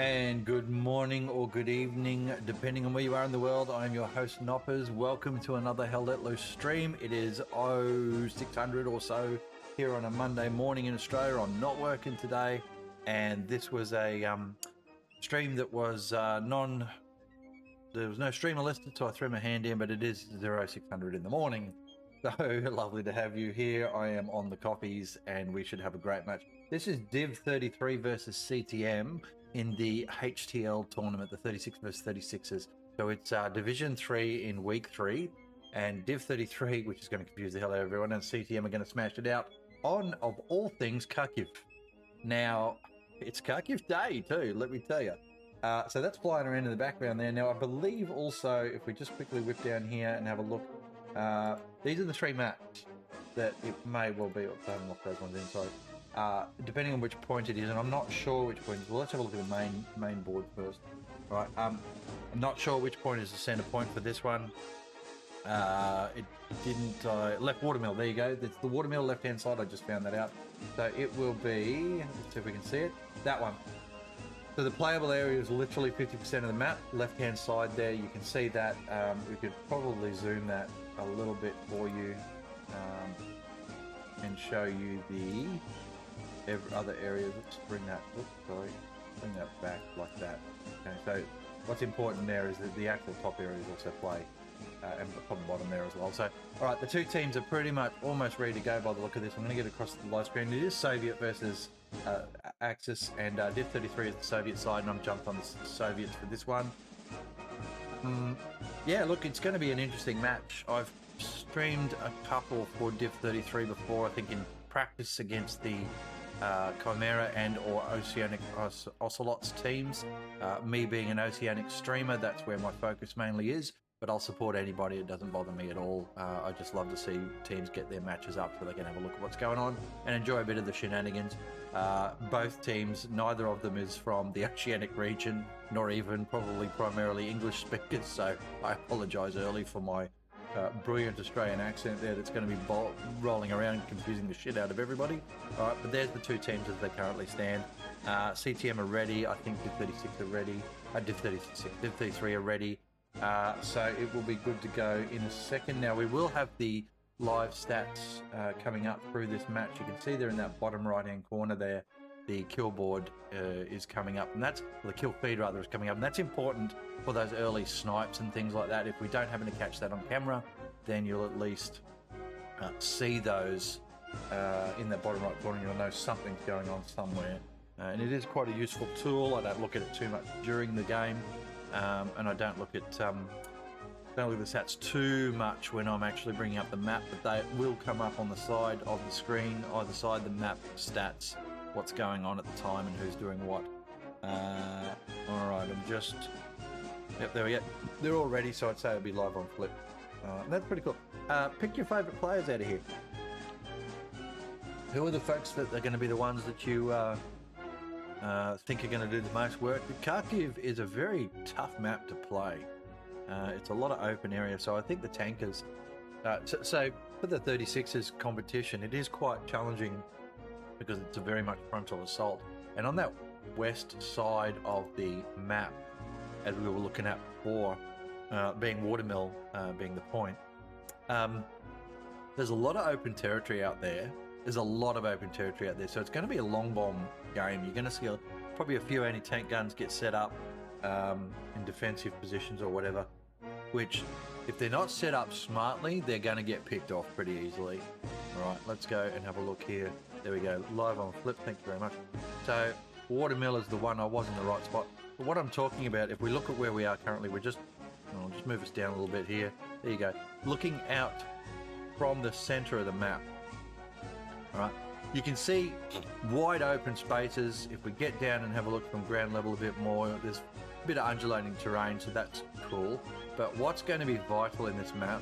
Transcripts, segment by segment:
And good morning or good evening, depending on where you are in the world. I'm your host, Noppers. Welcome to another Hell Let Loose stream. It is 0600 or so here on a Monday morning in Australia. I'm not working today, and this was a stream that was there was no streamer listed, so I threw my hand in, but it is 0600 in the morning. So lovely to have you here. I am on the coffees, and we should have a great match. This is DIV33 versus CTM in the HTL tournament, the 36 versus 36s. So it's Division 3 in week 3, and DIV33, which is going to confuse the hell out of everyone, and CTM are going to smash it out on, of all things, Kharkiv. Now, it's Kharkiv Day too, let me tell you. So that's flying around in the background there. Now, I believe also, if we just quickly whip down here and have a look, these are the 3 maps that it may well be. Don't lock those ones in, sorry. Depending on which point it is, and I'm not sure which point. Well, let's have a look at the main board first. Right, I'm not sure which point is the center point for this one. It didn't. Left watermill. There you go. It's the watermill left-hand side. I just found that out. So it will be. Let's see if we can see it. That one. So the playable area is literally 50% of the map. Left-hand side there, you can see that. We could probably zoom that a little bit for you and show you the other areas. Let's bring that. Oops, sorry, bring that back like that. Okay. So what's important there is that the actual top areas also play, and the top and bottom there as well. So all right, the 2 teams are pretty much almost ready to go by the look of this. I'm going to get across the live screen. It is Soviet versus Axis, and DIV33 is the Soviet side, and I'm jumped on the Soviets for this one. Yeah, look, it's going to be an interesting match. I've streamed a couple for DIV33 before, I think in practice against the Chimera and or Oceanic Ocelots teams. Me being an Oceanic streamer, that's where my focus mainly is, but I'll support anybody. It doesn't bother me at all. I just love to see teams get their matches up so they can have a look at what's going on and enjoy a bit of the shenanigans. Both teams, neither of them is from the Oceanic region, nor even probably primarily English speakers, so I apologize early for my brilliant Australian accent there that's going to be rolling around and confusing the shit out of everybody. All right, but there's the 2 teams as they currently stand. CTM are ready. I think DIV36 are ready. DIV33 are ready. So it will be good to go in a second. Now, we will have the live stats coming up through this match. You can see there in that bottom right-hand corner there, the kill board is coming up, and that's the kill feed rather is coming up, and that's important for those early snipes and things like that. If we don't happen to catch that on camera, then you'll at least see those in that bottom right corner. You'll know something's going on somewhere, and it is quite a useful tool. I don't look at it too much during the game, and I don't look at the stats too much when I'm actually bringing up the map, but they will come up on the side of the screen, either side, the map stats, what's going on at the time and who's doing what. All right, I'm just... Yep, there we go. They're all ready, so I'd say it'll be live on Flip. That's pretty cool. Pick your favourite players out of here. Who are the folks that are going to be the ones that you think are going to do the most work? Kharkiv is a very tough map to play. It's a lot of open area, so I think the tankers... So for the 36ers competition, it is quite challenging because it's a very much frontal assault. And on that west side of the map, as we were looking at before, being Watermill being the point, there's a lot of open territory out there. So it's going to be a long bomb game. You're going to see probably a few anti-tank guns get set up in defensive positions or whatever, which if they're not set up smartly, they're going to get picked off pretty easily. All right, let's go and have a look here. There we go, live on Flip, thank you very much. So Watermill is the one. I was in the right spot. But what I'm talking about, if we look at where we are currently, I'll just move us down a little bit here. There you go. Looking out from the center of the map. All right, you can see wide open spaces. If we get down and have a look from ground level a bit more, there's a bit of undulating terrain, so that's cool. But what's going to be vital in this map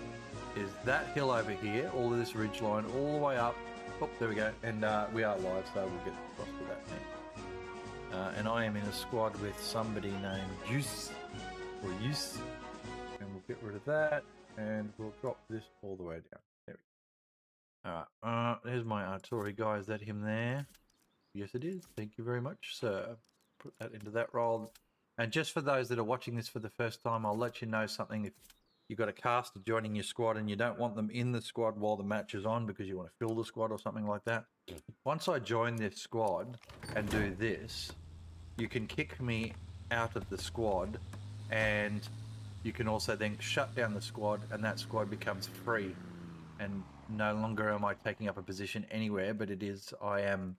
is that hill over here, all of this ridge line, all the way up. Oh, there we go. And we are live, so we'll get across to that now. And I am in a squad with somebody named Juice, or Use. And we'll get rid of that, and we'll drop this all the way down. There we go. Alright, there's my artillery guy. Is that him there? Yes, it is. Thank you very much, sir. put that into that role. And just for those that are watching this for the first time, I'll let you know something. If you've got a caster joining your squad and you don't want them in the squad while the match is on because you want to fill the squad or something like that, once I join this squad and do this, you can kick me out of the squad, and you can also then shut down the squad, and that squad becomes free. And no longer am I taking up a position anywhere, but I am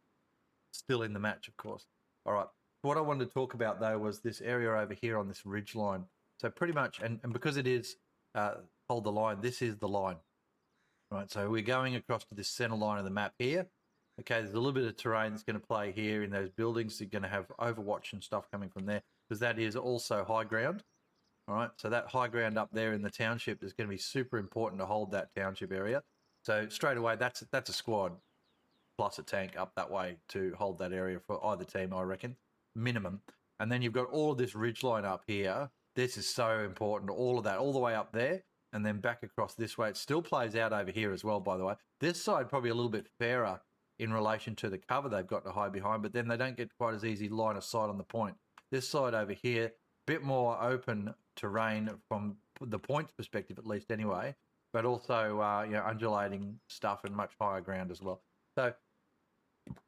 still in the match, of course. All right. What I wanted to talk about, though, was this area over here on this ridge line. So pretty much, and because it is hold the line, this is the line. Right, so we're going across to this center line of the map here. Okay, there's a little bit of terrain that's going to play here in those buildings. You're going to have Overwatch and stuff coming from there, because that is also high ground. All right, so that high ground up there in the township is going to be super important to hold that township area. So straight away, that's a squad plus a tank up that way to hold that area for either team, I reckon, minimum. And then you've got all of this ridge line up here. This is so important, all of that, all the way up there, and then back across this way. It still plays out over here as well, by the way. This side probably a little bit fairer in relation to the cover they've got to hide behind, but then they don't get quite as easy line of sight on the point. This side over here, bit more open terrain from the points perspective, at least anyway, but also undulating stuff and much higher ground as well. So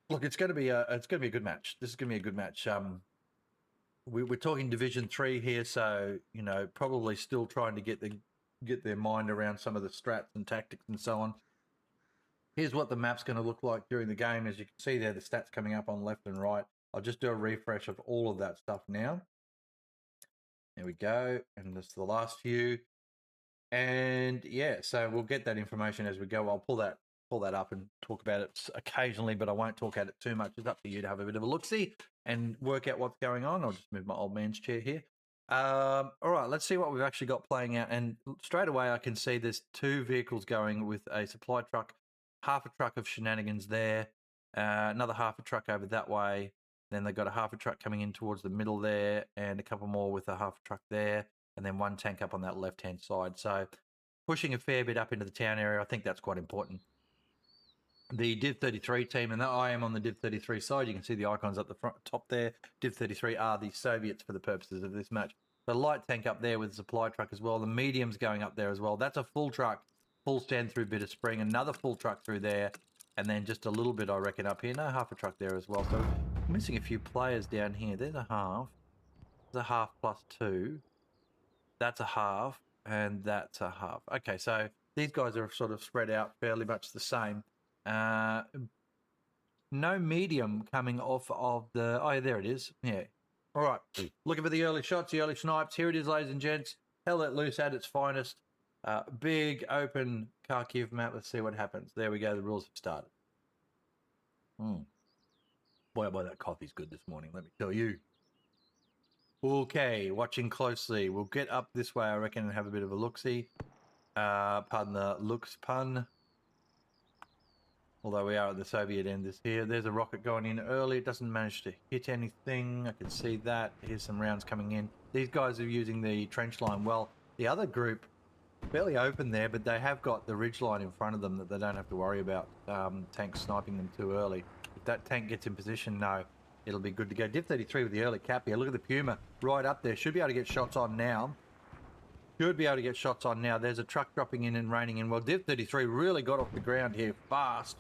look, it's going to be a good match. This is going to be a good match. We're talking Division 3 here, so probably still trying to get their mind around some of the strats and tactics and so on. Here's what the map's going to look like during the game. As you can see there, the stats coming up on left and right. I'll just do a refresh of all of that stuff now. There we go, and this is the last few. And yeah, so we'll get that information as we go. I'll pull that up and talk about it occasionally, but I won't talk about it too much. It's up to you to have a bit of a look-see and work out what's going on. I'll just move my old man's chair here. All right, let's see what we've actually got playing out. And straight away, I can see there's 2 vehicles going with a supply truck, half a truck of shenanigans there, another half a truck over that way. Then they've got a half a truck coming in towards the middle there, and a couple more with a half a truck there, and then 1 tank up on that left-hand side. So pushing a fair bit up into the town area, I think that's quite important. The DIV33 team, and I am on the DIV33 side. You can see the icons at the top there. DIV33 are the Soviets for the purposes of this match. The light tank up there with the supply truck as well. The medium's going up there as well. That's a full truck, full stand through bit of spring. Another full truck through there, and then just a little bit, I reckon, up here. No, half a truck there as well. So missing a few players down here. There's a half. There's a half plus 2. That's a half, and that's a half. Okay, so these guys are sort of spread out fairly much the same. No medium coming off of the... Oh, yeah, there it is. Yeah. All right. Looking for the early shots, the early snipes. Here it is, ladies and gents. Hell let loose at its finest. Big open Kharkiv map. Let's see what happens. There we go. The rules have started. Boy, oh boy, that coffee's good this morning, let me tell you. Okay, watching closely. We'll get up this way, I reckon, and have a bit of a look-see. Pardon the looks pun. Although we are at the Soviet end this here. There's a rocket going in early. It doesn't manage to hit anything. I can see that. Here's some rounds coming in. These guys are using the trench line well. The other group, fairly open there, but they have got the ridge line in front of them that they don't have to worry about tanks sniping them too early. If that tank gets in position, no, it'll be good to go. DIV33 with the early cap here. Look at the Puma right up there. Should be able to get shots on now. Should be able to get shots on now. There's a truck dropping in and raining in. Well, DIV33 really got off the ground here fast.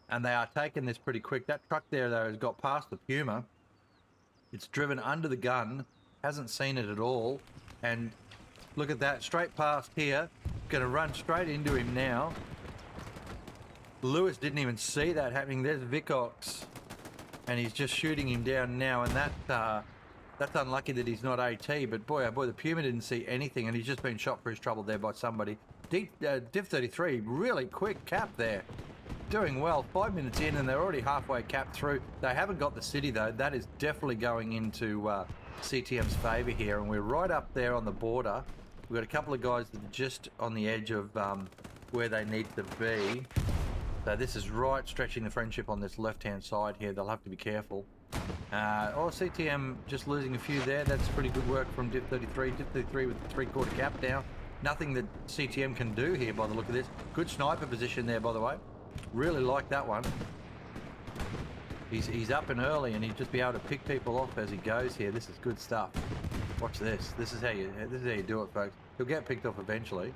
And they are taking this pretty quick. That truck there, though, has got past the Puma. It's driven under the gun. Hasn't seen it at all. And look at that. Straight past here. Going to run straight into him now. Lewis didn't even see that happening. There's Vicox. And he's just shooting him down now. And that's unlucky that he's not AT. But boy, oh boy, the Puma didn't see anything. And he's just been shot for his trouble there by somebody. DIV33, really quick cap there. Doing well. 5 minutes in and they're already halfway capped through. They haven't got the city though. That is definitely going into CTM's favour here, and we're right up there on the border. We've got a couple of guys that are just on the edge of where they need to be. So this is right stretching the friendship on this left-hand side here. They'll have to be careful. CTM just losing a few there. That's pretty good work from DIV33. DIV33 with the 3/4 cap now. Nothing that CTM can do here by the look of this. Good sniper position there, by the way. Really like that one. He's up and early, and he'd just be able to pick people off as he goes here. This is good stuff. Watch this. This is how you do it, folks. He'll get picked off eventually.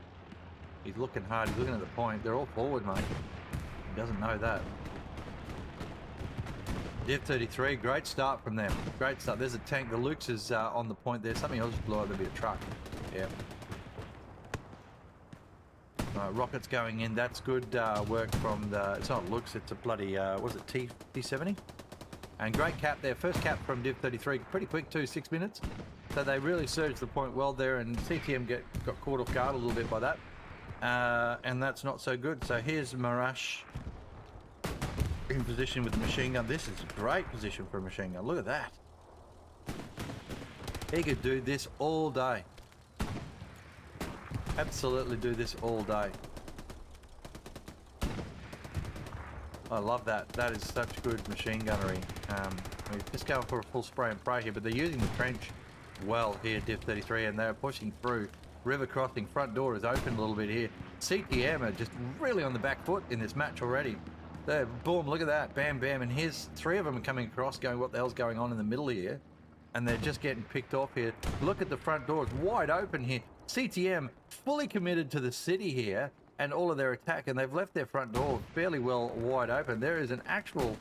He's looking hard. He's looking at the point. They're all forward, mate. He doesn't know that. DIV33, great start from them. Great start. There's a tank. The Luke's is on the point there. Something else just blew up. There'll be a truck. Yeah. Rockets going in. That's good work from the... It's not Luke's. It's a bloody... was it T70? And great cap there. First cap from DIV33. Pretty quick too, 6 minutes. So they really surged the point well there, and CTM got caught off guard a little bit by that. And that's not so good. So here's Marash in position with the machine gun. This is a great position for a machine gun. Look at that. He could do this all day. Absolutely do this all day. I love that. That is such good machine gunnery. We're just going for a full spray and pray here, but they're using the trench well here, DIV33, and they're pushing through. River crossing, front door is open a little bit here. CTM are just really on the back foot in this match already. They're, boom, look at that, bam, bam, and here's 3 of them coming across going, what the hell's going on in the middle here? And they're just getting picked off here. Look at the front door, it's wide open here. CTM fully committed to the city here and all of their attack, and they've left their front door fairly well wide open. There is an actual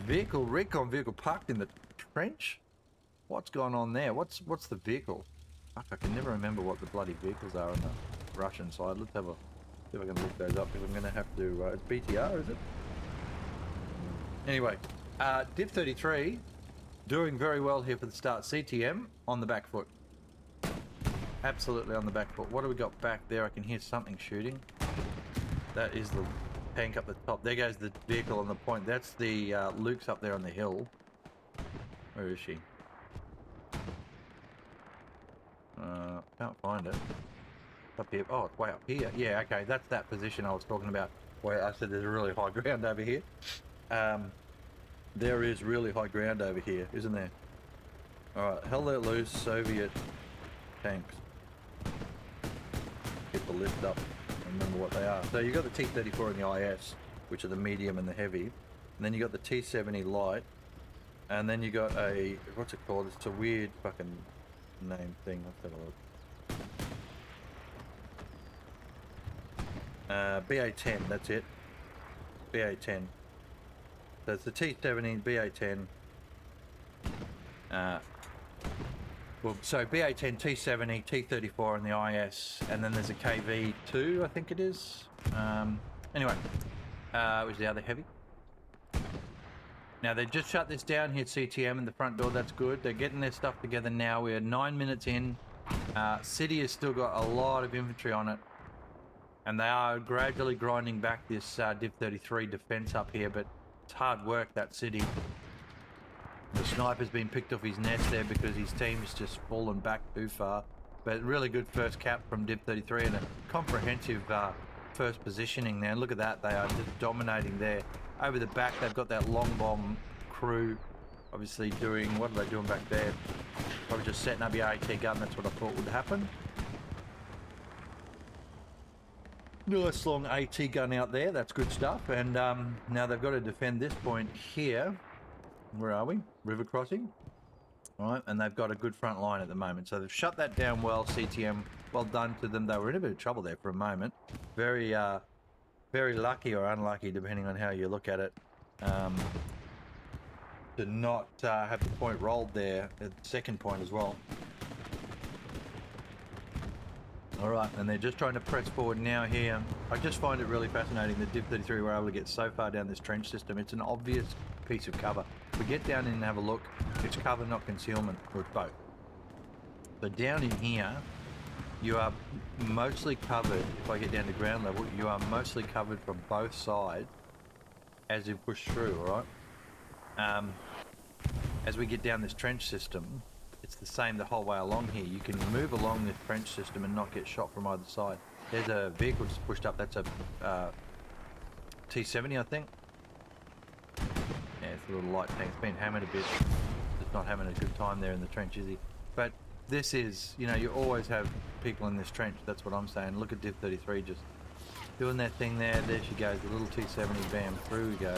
vehicle, recon vehicle parked in the trench. What's going on there? What's the vehicle? Fuck, I can never remember what the bloody vehicles are on the Russian side. Let's have a see if I can look those up, because I'm going to have to... it's BTR, is it? Anyway, DIV33 doing very well here for the start. CTM on the back foot. Absolutely on the back foot. What do we got back there? I can hear something shooting. That is the tank up the top. There goes the vehicle on the point. That's the Luke's up there on the hill. Where is she? Can't find it. Up here. Oh, it's way up here. Yeah, okay. That's that position I was talking about, where I said there's really high ground over here. There is really high ground over here, isn't there? Alright, hell let loose Soviet tanks. Get the lift up. Remember what they are. So you got the T-34 and the IS, which are the medium and the heavy. And then you got the T-70 light. And then you got a... What's it called? It's a weird fucking name thing. Let's have a look. BA-10, that's it. BA-10. So it's the T-70, BA-10. Well, so BA-10, T-70, T-34 and the IS. And then there's a KV-2, I think it is. Anyway, which is the other heavy. Now, they just shut this down here at CTM in the front door. That's good. They're getting their stuff together now. We're 9 minutes in. City has still got a lot of infantry on it. And they are gradually grinding back this DIV33 defense up here, but it's hard work, that City. The sniper's been picked off his nest there because his team's just fallen back too far. But really good first cap from DIV33 and a comprehensive first positioning there. And look at that, they are just dominating there. Over the back, they've got that long bomb crew obviously doing, what are they doing back there? Probably just setting up your AT gun, that's what I thought would happen. Nice long AT gun out there, that's good stuff. And now they've got to defend this point here. Where are we? River crossing. All right, and they've got a good front line at the moment. So they've shut that down well, CTM. Well done to them. They were in a bit of trouble there for a moment. Very lucky or unlucky, depending on how you look at it, to not have the point rolled there at the second point as well. All right, and they're just trying to press forward now here. I just find it really fascinating that DIV33 were able to get so far down this trench system. It's an obvious piece of cover. If we get down in and have a look, it's cover, not concealment, or both. So down in here, you are mostly covered. If I get down to ground level, you are mostly covered from both sides as you push through, all right? As we get down this trench system, it's the same the whole way along here. You can move along this trench system and not get shot from either side. There's a vehicle just pushed up. That's a T-70, I think. Yeah, it's a little light tank. It's been hammered a bit. Just not having a good time there in the trench, is he? But this is, you know, you always have people in this trench. That's what I'm saying. Look at DIV33 just doing that thing there. There she goes, the little T-70, bam, through we go.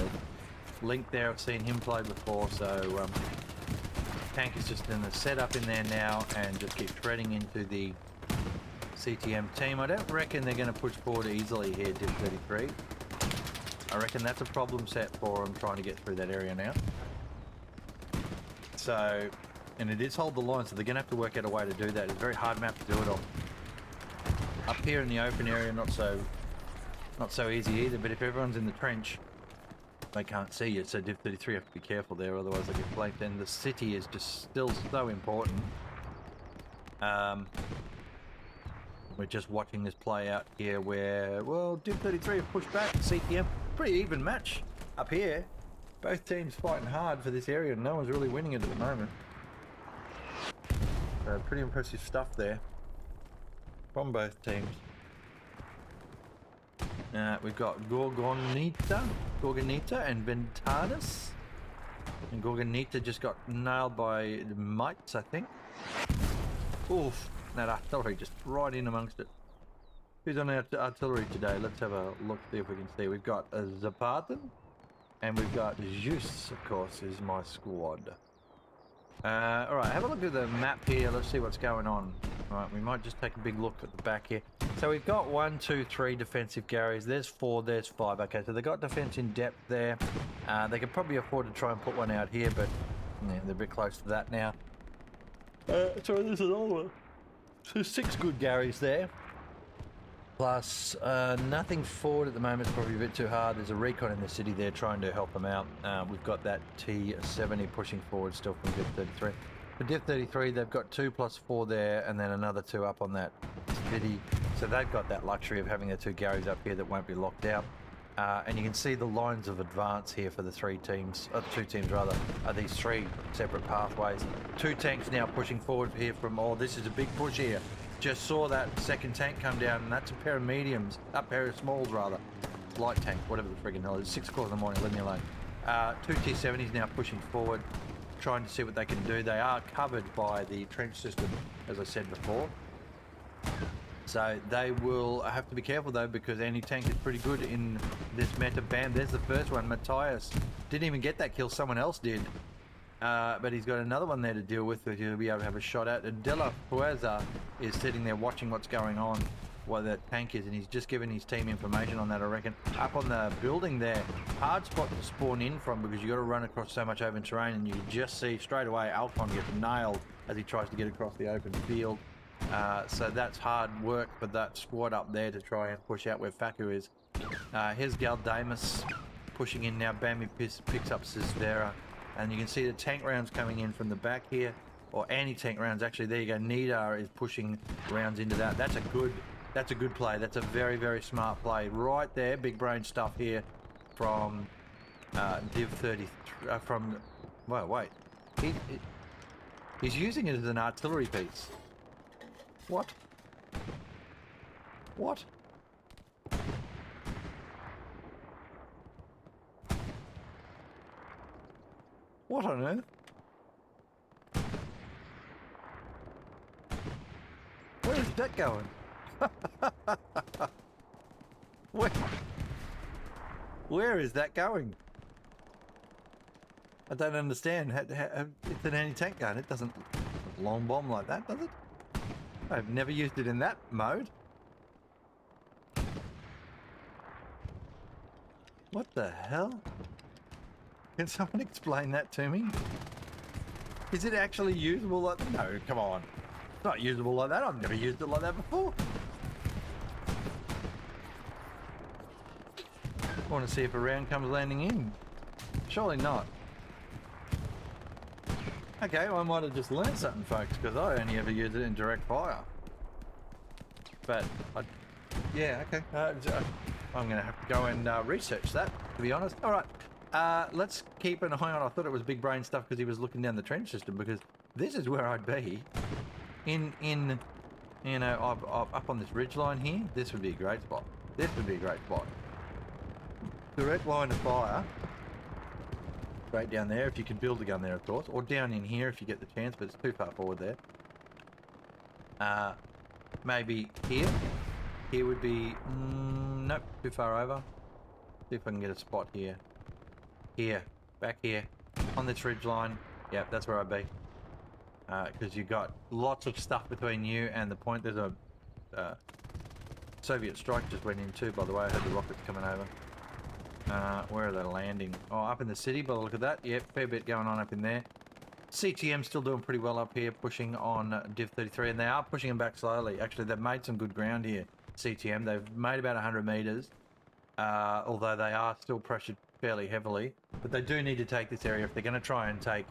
Link there, I've seen him play before, so Tank is just in the setup in there now and just keep threading into the CTM team. I don't reckon they're going to push forward easily here, DIV33. I reckon that's a problem set for them trying to get through that area now. So, and it is hold the line, so they're going to have to work out a way to do that. It's a very hard map to do it on. Up here in the open area, not so easy either, but if everyone's in the trench, they can't see you, so DIV33 have to be careful there, otherwise they get flanked. And the city is just still so important. We're just watching this play out here where, well, DIV33 have pushed back, CTM, pretty even match up here. Both teams fighting hard for this area and no one's really winning it at the moment. Pretty impressive stuff there from both teams. We've got Gorgonita and Ventanas. And Gorgonita just got nailed by the mites, I think. Oof, that artillery just right in amongst it. Who's on our artillery today? Let's have a look, see if we can see. We've got Zapatan and we've got Jus, of course, is my squad. Alright, have a look at the map here. Let's see what's going on. Alright, we might just take a big look at the back here. So we've got 1, 2, 3 defensive Garys. There's 4, there's 5. Okay, so they've got defense in depth there. They could probably afford to try and put one out here, but yeah, they're a bit close to that now. So this is all. So 6 good Garys there. Plus, nothing forward at the moment. It's probably a bit too hard. There's a recon in the city there trying to help them out. We've got that T70 pushing forward still from DIV33. For DIV33, they've got 2 plus 4 there, and then another 2 up on that city. So they've got that luxury of having the 2 Garys up here that won't be locked out. And you can see the lines of advance here for the 3 teams, the 2 teams rather, are these 3 separate pathways. 2 tanks now pushing forward here from, oh, this is a big push here. Just saw that second tank come down, and that's a pair of mediums, a pair of smalls rather. Light tank, whatever the friggin' hell it is. 6 o'clock in the morning, leave me alone. 2 T70s now pushing forward, trying to see what they can do. They are covered by the trench system, as I said before. So they will have to be careful though, because anti-tank is pretty good in this meta. Bam, there's the first one. Matthias didn't even get that kill, someone else did. But he's got another one there to deal with that he'll be able to have a shot at. And De La Fuerza is sitting there watching what's going on, what that tank is, and he's just given his team information on that, I reckon. Up on the building there, hard spot to spawn in from because you got to run across so much open terrain, and you just see straight away Alcon gets nailed as he tries to get across the open field. So that's hard work for that squad up there to try and push out where Faku is. Here's Galdamus pushing in now. Bam, he picks up Cisvera. And you can see the tank rounds coming in from the back here, or anti-tank rounds actually. There you go. Nidar is pushing rounds into that. That's a good play. That's a very, very smart play right there. Big brain stuff here from DIV33. Well, wait. He's using it as an artillery piece. What? What? What on earth? Where is that going? Where is that going? I don't understand. It's an anti-tank gun. It doesn't long bomb like that, does it? I've never used it in that mode. What the hell? Can someone explain that to me? Is it actually usable like that? No, come on. It's not usable like that. I've never used it like that before. I want to see if a round comes landing in. Surely not. Okay, well, I might have just learned something, folks, because I only ever use it in direct fire. But, yeah, okay. I'm going to have to go and research that, to be honest. All right. Let's keep an eye on. I thought it was big brain stuff because he was looking down the trench system, because this is where I'd be in you know, up on this ridge line here. This would be a great spot. This would be a great spot. Direct line of fire straight down there if you can build a gun there, of course, or down in here if you get the chance, but it's too far forward there. Maybe here would be nope, too far over. See if I can get a spot here. Here, Back here on this ridge line. Yep, that's where I'd be. Because you got lots of stuff between you and the point. There's a Soviet strike just went in too, by the way. I heard the rockets coming over. Where are they landing? Oh, up in the city, but look at that. Yep, fair bit going on up in there. CTM still doing pretty well up here, pushing on DIV33, and they are pushing them back slowly. Actually, they've made some good ground here, CTM. They've made about 100 metres, although they are still pressured fairly heavily. But they do need to take this area. If they're going to try and take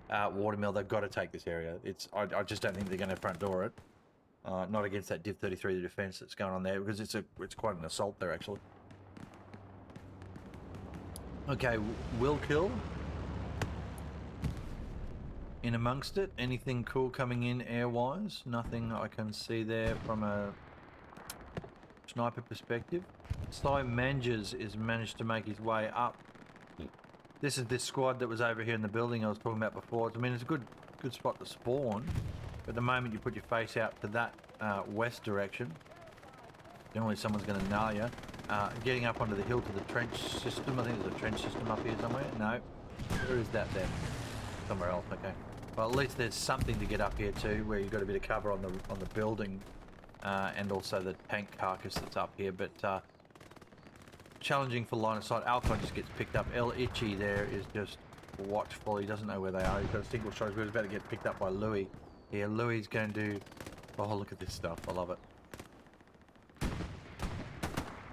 Watermill, they've got to take this area. I just don't think they're going to front door it. Not against that DIV33, the defence that's going on there, because it's quite an assault there, actually. Okay, will kill. In amongst it, anything cool coming in air-wise? Nothing I can see there from a sniper perspective. Sly Manges is managed to make his way up. This is this squad that was over here in the building I was talking about before. I mean, it's a good spot to spawn. But the moment you put your face out to that west direction, generally someone's going to nail you. Getting up onto the hill to the trench system. I think there's a trench system up here somewhere. No. Where is that then? Somewhere else, okay. Well, at least there's something to get up here too, where you've got a bit of cover on the building, and also the tank carcass that's up here. But challenging for line of sight. Alcon just gets picked up. El Itchy there is just watchful. He doesn't know where they are. He's got a single shot. He's about to get picked up by Louis. Yeah, Louis is going to. Oh, look at this stuff. I love it.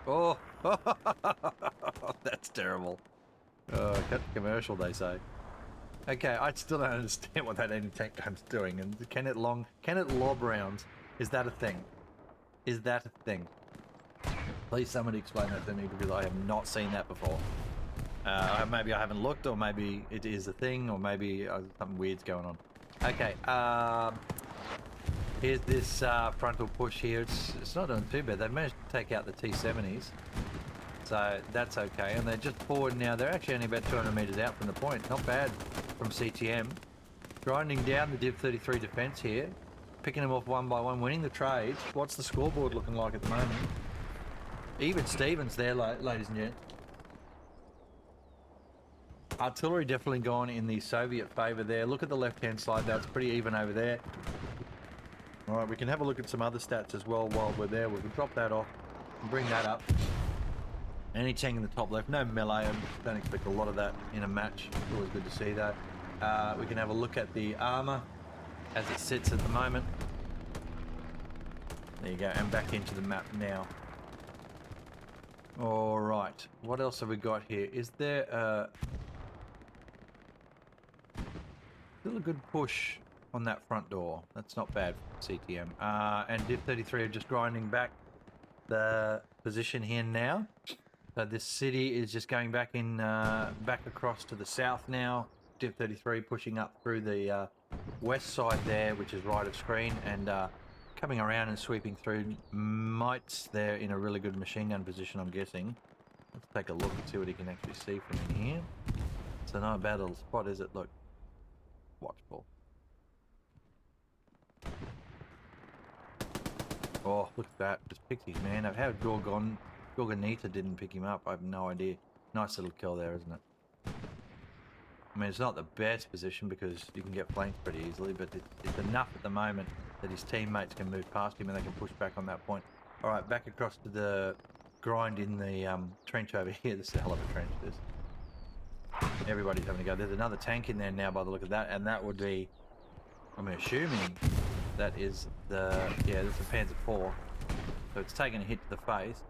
Oh, that's terrible. Oh, cut the commercial, they say. Okay, I still don't understand what that anti-tank gun's doing. And can it lob rounds? Is that a thing? Is that a thing? Please somebody explain that to me, because I have not seen that before. Maybe I haven't looked, or maybe it is a thing, or maybe something weird's going on. Okay, here's this frontal push here. It's not doing too bad. They've managed to take out the T-70s. So that's okay. And they're just forward now. They're actually only about 200 metres out from the point. Not bad from CTM. Grinding down the DIV33 defence here. Picking them off one by one. Winning the trades. What's the scoreboard looking like at the moment? Even Stevens there, ladies and gents. Artillery definitely gone in the Soviet favour there. Look at the left-hand side. That's pretty even over there. All right, we can have a look at some other stats as well while we're there. We can drop that off and bring that up. Any tank in the top left, no melee. I don't expect a lot of that in a match. It's always good to see that. We can have a look at the armour as it sits at the moment. There you go, and back into the map now. All right, what else have we got here? Is there still a good push on that front door? That's not bad for CTM. And DIV33 are just grinding back the position here now. So this city is just going back in, back across to the south now. DIV33 pushing up through the west side there, which is right of screen, and coming around and sweeping through. Mites there in a really good machine gun position, I'm guessing. Let's take a look and see what he can actually see from in here. It's not a bad little spot, is it? Look, watchful. Oh, look at that. Just picked his man up. How Gorgonita didn't pick him up, I have no idea. Nice little kill there, isn't it? I mean, it's not the best position because you can get flanked pretty easily, but it's enough at the moment that his teammates can move past him and they can push back on that point. Alright, back across to the grind in the trench over here. This is a hell of a trench, this. Everybody's having a go. There's another tank in there now by the look of that, and that would be, I'm assuming that is the, yeah, that's a Panzer IV. So it's taking a hit to the face.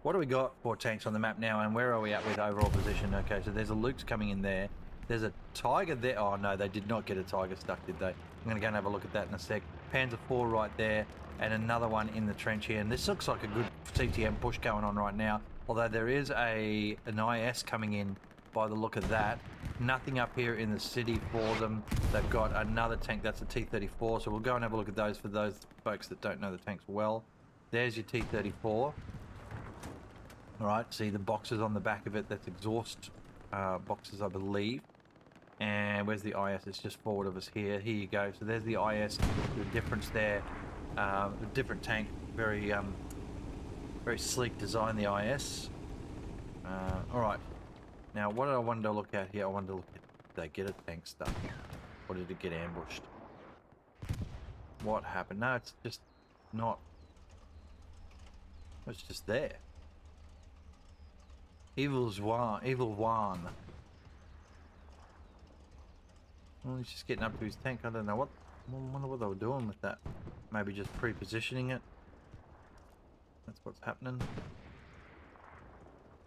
What do we got for tanks on the map now, and where are we at with overall position? Okay, so there's a Luke's coming in there. There's a Tiger there. Oh no, they did not get a Tiger stuck, did they? I'm going to go and have a look at that in a sec. Panzer IV right there, and another one in the trench here. And this looks like a good CTM push going on right now. Although there is an IS coming in by the look of that. Nothing up here in the city for them. They've got another tank, that's a T-34. So we'll go and have a look at those for those folks that don't know the tanks well. There's your T-34. Alright, see the boxes on the back of it, that's exhaust boxes, I believe. And where's the IS? It's just forward of us here. Here you go. So there's the IS, the difference there. A different tank, very sleek design, the IS. Alright, now what did I want to look at here? I wanted to look at they get a tank stuck? Or did it get ambushed? What happened? No, it's just not. It's just there. Evil's one. Evil one. Well, he's just getting up to his tank. I don't know what. I wonder what they were doing with that. Maybe just pre-positioning it. That's what's happening.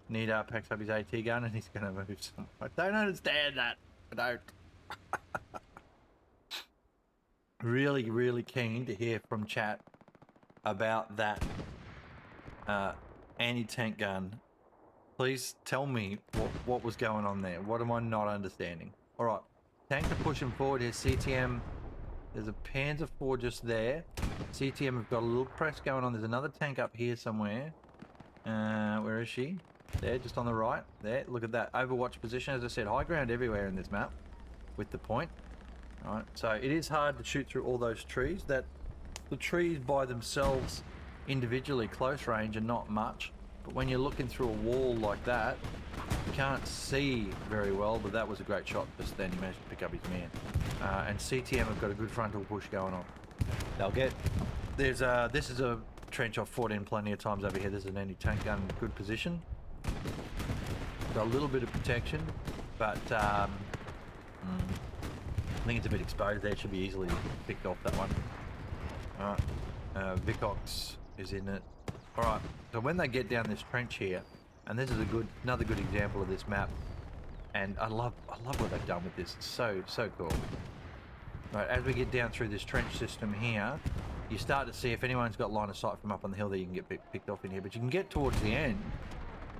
Nita packs up his AT gun and he's gonna move somewhere. I don't understand that. I don't. Really, really keen to hear from chat about that anti-tank gun. Please tell me what was going on there. What am I not understanding? All right, tanks are pushing forward here. CTM, there's a Panzer IV just there. CTM have got a little press going on. There's another tank up here somewhere. Where is she? There, just on the right. There, look at that overwatch position. As I said, high ground everywhere in this map with the point. All right, so it is hard to shoot through all those trees. That the trees by themselves, individually close range, are not much. But when you're looking through a wall like that, you can't see very well. But that was a great shot. Just then he managed to pick up his man. And CTM have got a good frontal push going on. They'll get. There's this is a trench I've fought in plenty of times over here. There's an anti-tank gun in good position. Got a little bit of protection, but I think it's a bit exposed there. It should be easily picked off, that one. Alright, Vicox is in it. Alright, so when they get down this trench here, and this is another good example of this map, and I love what they've done with this. It's so cool. Right, as we get down through this trench system here, you start to see if anyone's got line of sight from up on the hill that you can get picked off in here. But you can get towards the end,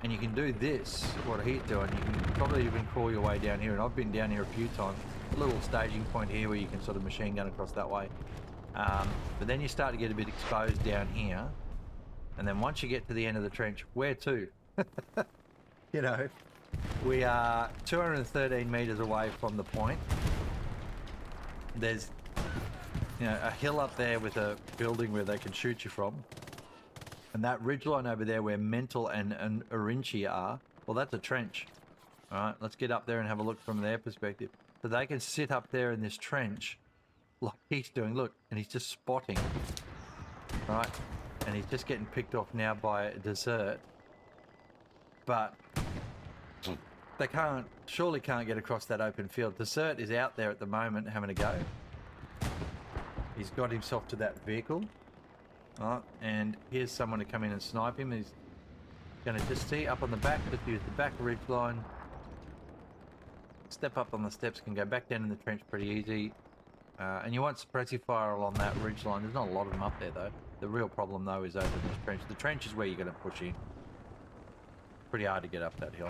and you can do this, what he's doing. You can probably even crawl your way down here, and I've been down here a few times. A little staging point here where you can sort of machine gun across that way. But then you start to get a bit exposed down here, and then once you get to the end of the trench, where to? You know, we are 213 meters away from the point. There's, you know, a hill up there with a building where they can shoot you from. And that ridgeline over there where Mental and Orinchi are, well, that's a trench. All right, let's get up there and have a look from their perspective. So they can sit up there in this trench like he's doing. Look, and he's just spotting. Right? And he's just getting picked off now by Desert. But they surely can't get across that open field. Desert is out there at the moment having a go. He's got himself to that vehicle. Right, and here's someone to come in and snipe him. He's going to just see up on the back, just use the back ridge line. Step up on the steps, can go back down in the trench pretty easy. And you want suppressive fire along that ridge line. There's not a lot of them up there though. The real problem though is over this trench. The trench is where you're going to push in. Pretty hard to get up that hill.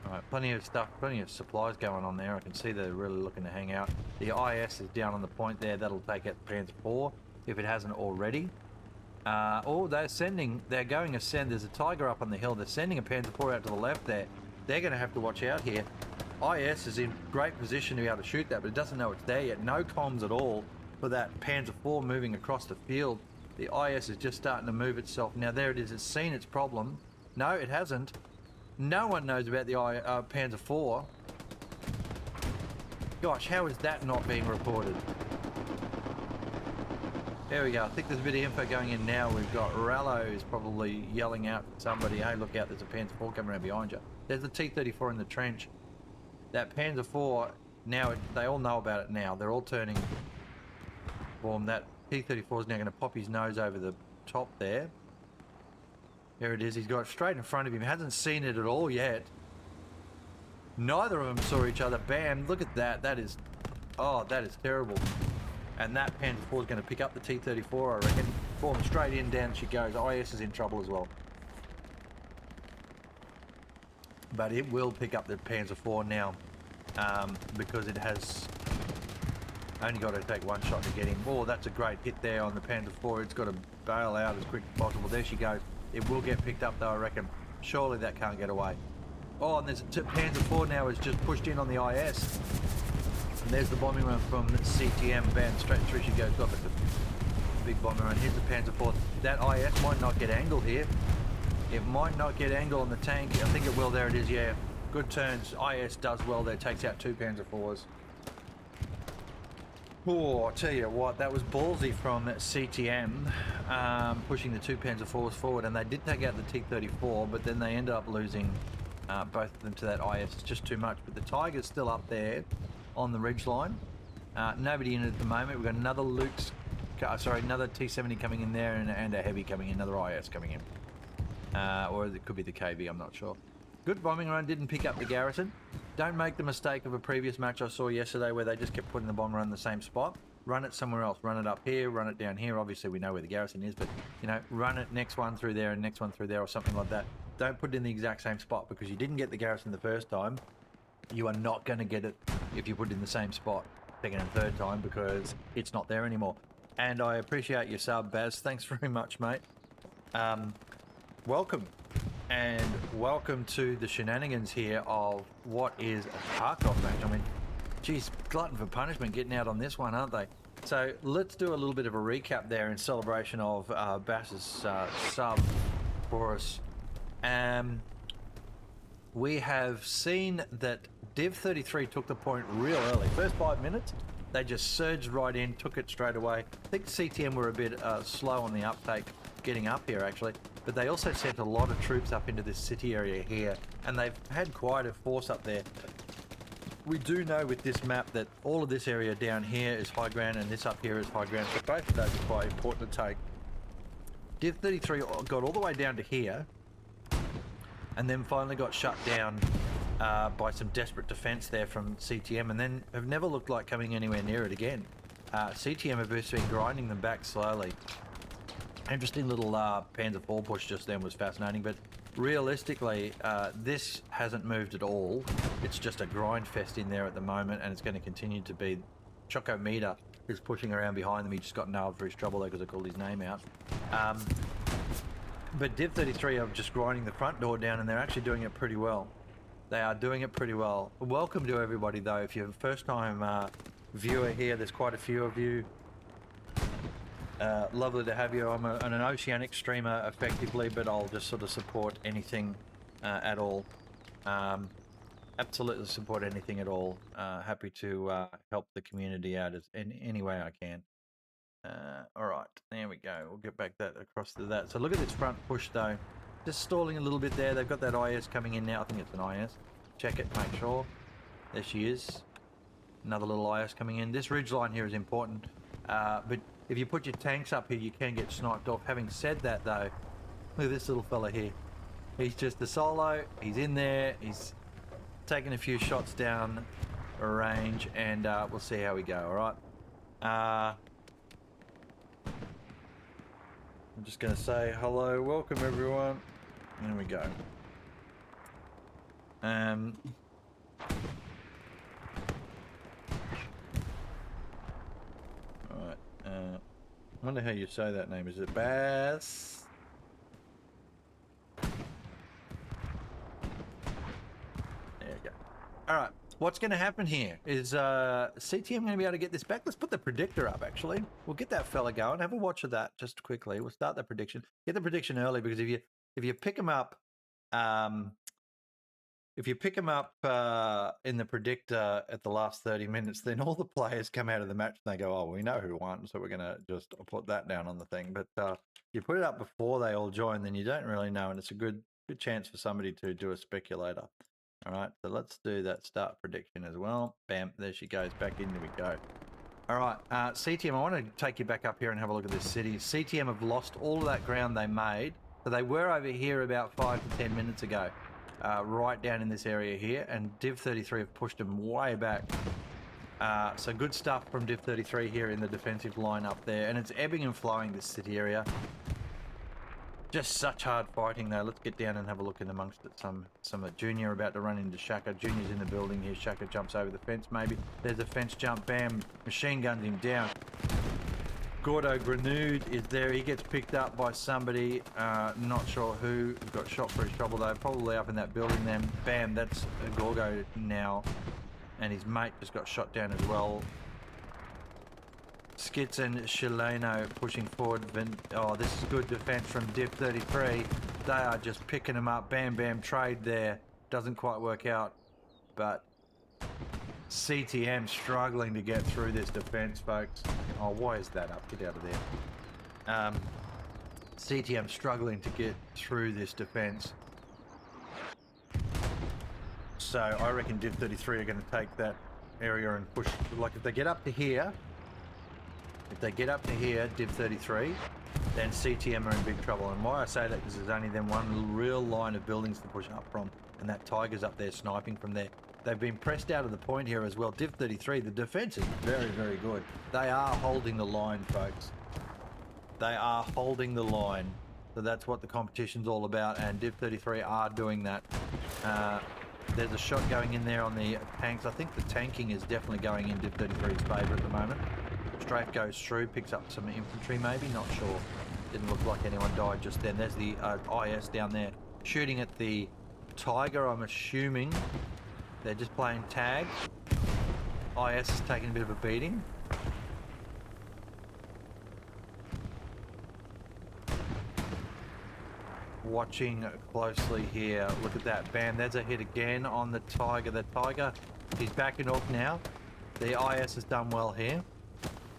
Alright, plenty of stuff, plenty of supplies going on there. I can see they're really looking to hang out. The IS is down on the point there. That'll take out Panzer IV if it hasn't already. Oh, they're going to send, there's a Tiger up on the hill. They're sending a Panzer IV out to the left there. They're going to have to watch out here. IS is in great position to be able to shoot that, but it doesn't know it's there yet. No comms at all for that Panzer IV moving across the field. The IS is just starting to move itself. Now there it is, it's seen its problem. No, it hasn't. No one knows about the Panzer IV. Gosh, how is that not being reported? There we go. I think there's a bit of info going in now. We've got Rallo is probably yelling out to somebody, hey, look out, there's a Panzer IV coming around behind you. There's the T-34 in the trench. That Panzer IV, now, they all know about it now. They're all turning form. That T-34 is now going to pop his nose over the top there. There it is. He's got it straight in front of him. Hasn't seen it at all yet. Neither of them saw each other. Bam. Look at that. That is... Oh, that is terrible. And that Panzer IV is going to pick up the T-34, I reckon. Form straight in, down she goes. IS is in trouble as well. But it will pick up the Panzer IV now. Because it has only got to take one shot to get him. Oh, that's a great hit there on the Panzer IV. It's got to bail out as quick as possible. There she goes. It will get picked up though, I reckon. Surely that can't get away. Oh, and there's a Panzer IV now has just pushed in on the IS. And there's the bombing run from CTM. Bam, straight through she goes. Got the big bombing run. Here's the Panzer IV. That IS might not get angled here. It might not get angle on the tank. I think it will. There it is, yeah. Good turns. IS does well there, takes out 2 Panzer IVs. Oh, I'll tell you what, that was ballsy from CTM, pushing the 2 Panzer IVs forward, and they did take out the T-34, but then they ended up losing both of them to that IS. It's just too much, but the Tiger's still up there on the ridge line. Nobody in it at the moment. We've got another another T-70 coming in there, and a heavy coming in, another IS coming in. Or it could be the KV, I'm not sure. Good bombing run, didn't pick up the garrison. Don't make the mistake of a previous match I saw yesterday where they just kept putting the bomber on the same spot. Run it somewhere else. Run it up here, run it down here. Obviously, we know where the garrison is, but, you know, run it next one through there and next one through there or something like that. Don't put it in the exact same spot because you didn't get the garrison the first time. You are not going to get it if you put it in the same spot second and third time because it's not there anymore. And I appreciate your sub, Baz. Thanks very much, mate. Welcome. And welcome to the shenanigans here of what is a Tarkov match. I mean, geez, glutton for punishment getting out on this one, aren't they? So let's do a little bit of a recap there in celebration of Bass's sub for us. We have seen that DIV33 took the point real early. First 5 minutes, they just surged right in, took it straight away. I think CTM were a bit slow on the uptake, getting up here actually, but they also sent a lot of troops up into this city area here, and they've had quite a force up there. We do know with this map that all of this area down here is high ground and this up here is high ground, so both of those are quite important to take. DIV33 got all the way down to here, and then finally got shut down by some desperate defense there from CTM, and then have never looked like coming anywhere near it again. CTM have just been grinding them back slowly. Interesting little Panzer IV push just then was fascinating, but realistically, this hasn't moved at all. It's just a grind fest in there at the moment, and it's going to continue to be. Choco Meter is pushing around behind them. He just got nailed for his trouble there because I called his name out. But DIV33 are just grinding the front door down, and they're actually doing it pretty well. They are doing it pretty well. Welcome to everybody, though. If you're a first-time viewer here, there's quite a few of you. Lovely to have you. I'm an oceanic streamer, effectively, but I'll just sort of support anything at all. Absolutely support anything at all. Happy to help the community out in any way I can. All right, there we go. We'll get back that across to that. So look at this front push though. Just stalling a little bit there. They've got that IS coming in now. I think it's an IS. Check it, make sure. There she is. Another little IS coming in. This ridge line here is important. But if you put your tanks up here, you can get sniped off. Having said that though, look at this little fella here. He's just a solo. He's in there. He's taking a few shots down range, and we'll see how we go. All right. I'm just going to say hello, welcome everyone. There we go. Alright, I wonder how you say that name. Is it Bass? There you go. Alright, what's going to happen here is CTM going to be able to get this back. Let's put the predictor up, actually. We'll get that fella going. Have a watch of that just quickly. We'll start the prediction. Get the prediction early, because if you pick them up, in the predictor at the last 30 minutes, then all the players come out of the match and they go, oh, we know who won, so we're going to just put that down on the thing. But you put it up before they all join, then you don't really know, and it's a good chance for somebody to do a speculator. All right, so let's do that start prediction as well. Bam, there she goes. Back in, there we go. All right, CTM, I want to take you back up here and have a look at this city. CTM have lost all of that ground they made. So they were over here about 5 to 10 minutes ago, right down in this area here, and DIV33 have pushed them way back. So good stuff from DIV33 here in the defensive line up there, and it's ebbing and flowing, this city area. Just such hard fighting though. Let's get down and have a look in amongst it. Some Junior about to run into Shaka. Junior's in the building here. Shaka jumps over the fence maybe. There's a fence jump. Bam. Machine guns him down. Gordo Grenade is there. He gets picked up by somebody. Not sure who. Got shot for his trouble though. Probably up in that building then. Bam. That's Gorgo now. And his mate just got shot down as well. Skits and Shileno pushing forward. Oh, this is good defense from DIV33. They are just picking them up. Bam, bam, trade there. doesn't quite work out, but CTM struggling to get through this defense, folks. Oh, why is that up? Get out of there. CTM struggling to get through this defense. So I reckon DIV33 are going to take that area and push. Like if they get up to here, DIV33, then CTM are in big trouble. And why I say that is there's only then one real line of buildings to push up from, and that Tiger's up there sniping from there. They've been pressed out of the point here as well. DIV33, the defense is very, very good. They are holding the line, folks. They are holding the line. So that's what the competition's all about, and DIV33 are doing that. There's a shot going in there on the tanks. I think the tanking is definitely going in DIV33's favour at the moment. Strafe goes through, picks up some infantry maybe, not sure. Didn't look like anyone died just then. There's the IS down there shooting at the Tiger, I'm assuming. They're just playing tag. IS is taking a bit of a beating. Watching closely here. Look at that. Bam, there's a hit again on the Tiger. The Tiger, he's backing off now. The IS has done well here.